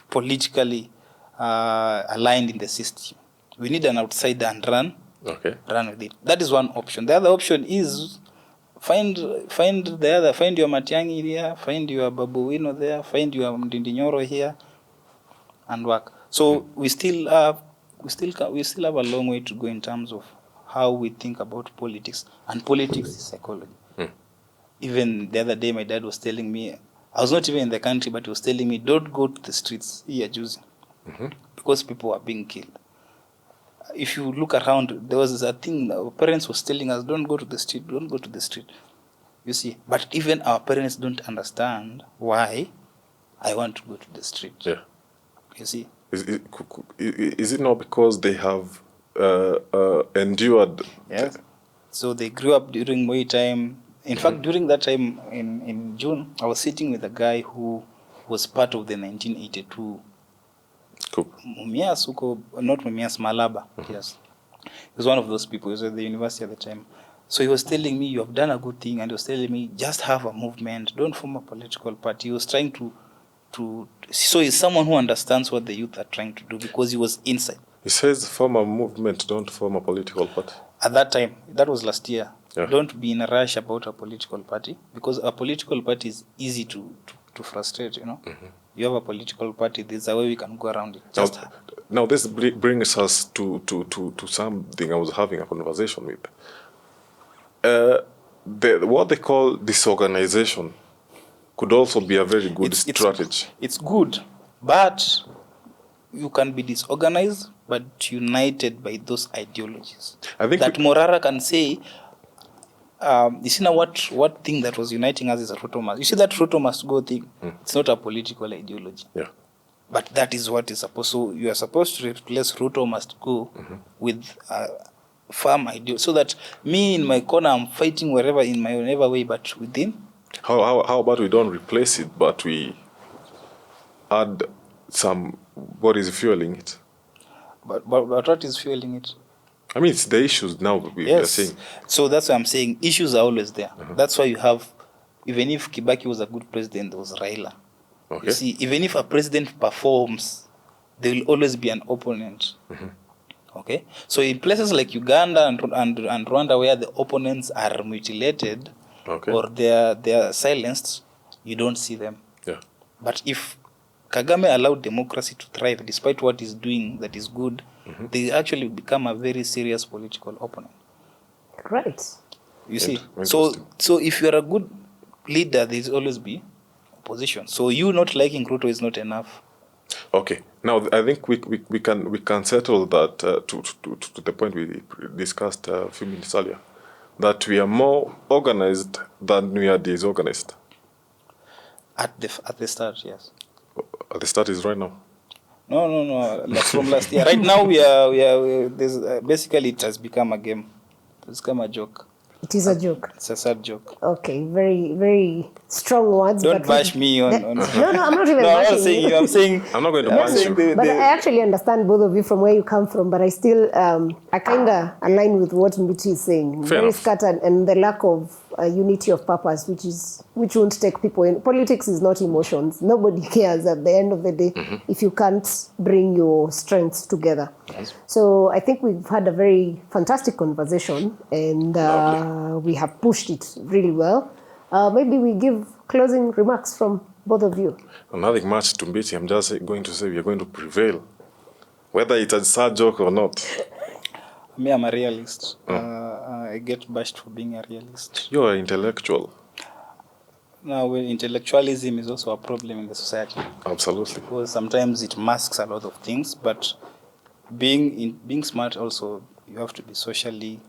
politically aligned in the system. We need an outsider and run with it. That is one option. The other option is find your Matiang'i here, find your Babu Wino there, find your Mdindinyoro here, and work. So we still have a long way to go in terms of how we think about politics, and politics is psychology. Even the other day, my dad was telling me, I was not even in the country, but he was telling me, don't go to the streets here, Juzi, because people are being killed. If you look around, there was a thing our parents was telling us, don't go to the street. You see, but even our parents don't understand why I want to go to the street. Yeah. You see. Is it not because they have endured? Yes. So they grew up during Moi time. In fact, during that time in June, I was sitting with a guy who was part of the 1982 Mumias, not Mumias, Malaba. Yes. He was one of those people. He was at the university at the time. So he was telling me, you have done a good thing, and he was telling me, just have a movement, don't form a political party. He was trying to so he's someone who understands what the youth are trying to do, because he was inside. He says form a movement, don't form a political party. At that time, that was last year. Yeah. Don't be in a rush about a political party, because a political party is easy to frustrate, you have a political party, there's a way we can go around it. Now this brings us to something I was having a conversation with. What they call disorganization could also be a very good strategy. It's good, but you can be disorganized but united by those ideologies. I think that Morara can say, you see now what thing that was uniting us is a Ruto must. You see that Ruto must go thing. It's not a political ideology. Yeah. But that is what is supposed. So you are supposed to replace Ruto must go with firm ideology, so that me in my corner I'm fighting wherever in my whatever way, but within. How about we don't replace it, but we add some what is fueling it? But what is fueling it? I mean, it's the issues now we are saying. So that's why I'm saying issues are always there. That's why you have, even if Kibaki was a good president, there was Raila. Okay. You see, even if a president performs, there will always be an opponent. Okay? So in places like Uganda and Rwanda, where the opponents are mutilated or they are silenced, you don't see them. Yeah. But if Kagame allowed democracy to thrive, despite what he's doing that is good, they actually become a very serious political opponent. Right. You see? So if you're a good leader, there's always be opposition. So you not liking Ruto is not enough. Okay. Now I think we can settle that to the point we discussed a few minutes earlier, that we are more organized than we are disorganized. At the start, yes. At the start is right now. No. From last year. Right now we are basically it has become a game. It's become a joke. It is a joke. It's a sad joke. Okay, very, very strong words. Don't bash me on. No, I'm not even bashing you. I'm saying. I'm not going to bash you. But I actually understand both of you from where you come from, but I still, I kind of align with what Mbiti is saying. Fair very enough. scattered, and the lack of unity of purpose, which won't take people in. Politics is not emotions. Nobody cares at the end of the day if you can't bring your strengths together. Yes. So I think we've had a very fantastic conversation, and we have pushed it really well. Maybe we give closing remarks from both of you. Nothing much to Mbiti. I'm just going to say we are going to prevail, whether it's a sad joke or not. Me, I'm a realist. I get bashed for being a realist. You're an intellectual. Now, intellectualism is also a problem in the society. Absolutely. Because sometimes it masks a lot of things, but being smart also, you have to be socially,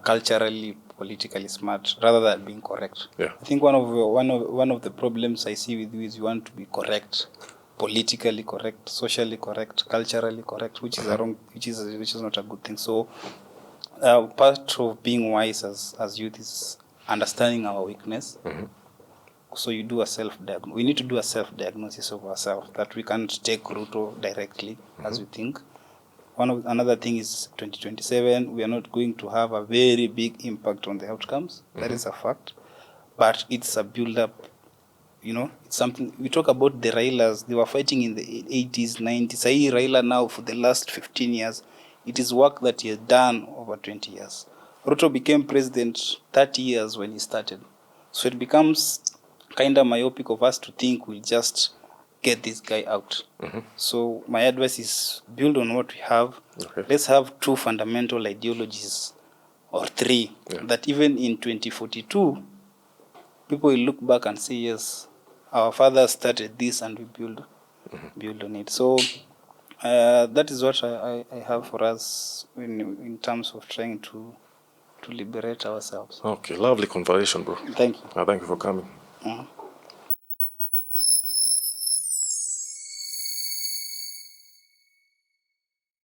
culturally, politically smart, rather than being correct. Yeah. I think one of the problems I see with you is you want to be correct, politically correct, socially correct, culturally correct, which is which is not a good thing. So, part of being wise as youth is understanding our weakness. So you do a self-diagnosis. We need to do a self-diagnosis of ourselves, that we can't take Ruto directly as we think. Another thing is 2027, we are not going to have a very big impact on the outcomes. That is a fact. But it's a build-up, it's something. We talk about the Railas, they were fighting in the 80s, 90s. I hear Raila now for the last 15 years. It is work that he has done over 20 years. Ruto became president 30 years when he started. So it becomes kind of myopic of us to think we'll just get this guy out. So my advice is build on what we have. Okay. Let's have 2 fundamental ideologies or 3 that even in 2042, people will look back and say, yes, our fathers started this and we build on it. So that is what I have for us in terms of trying to liberate ourselves. Okay, lovely conversation, bro. Thank you. Thank you for coming.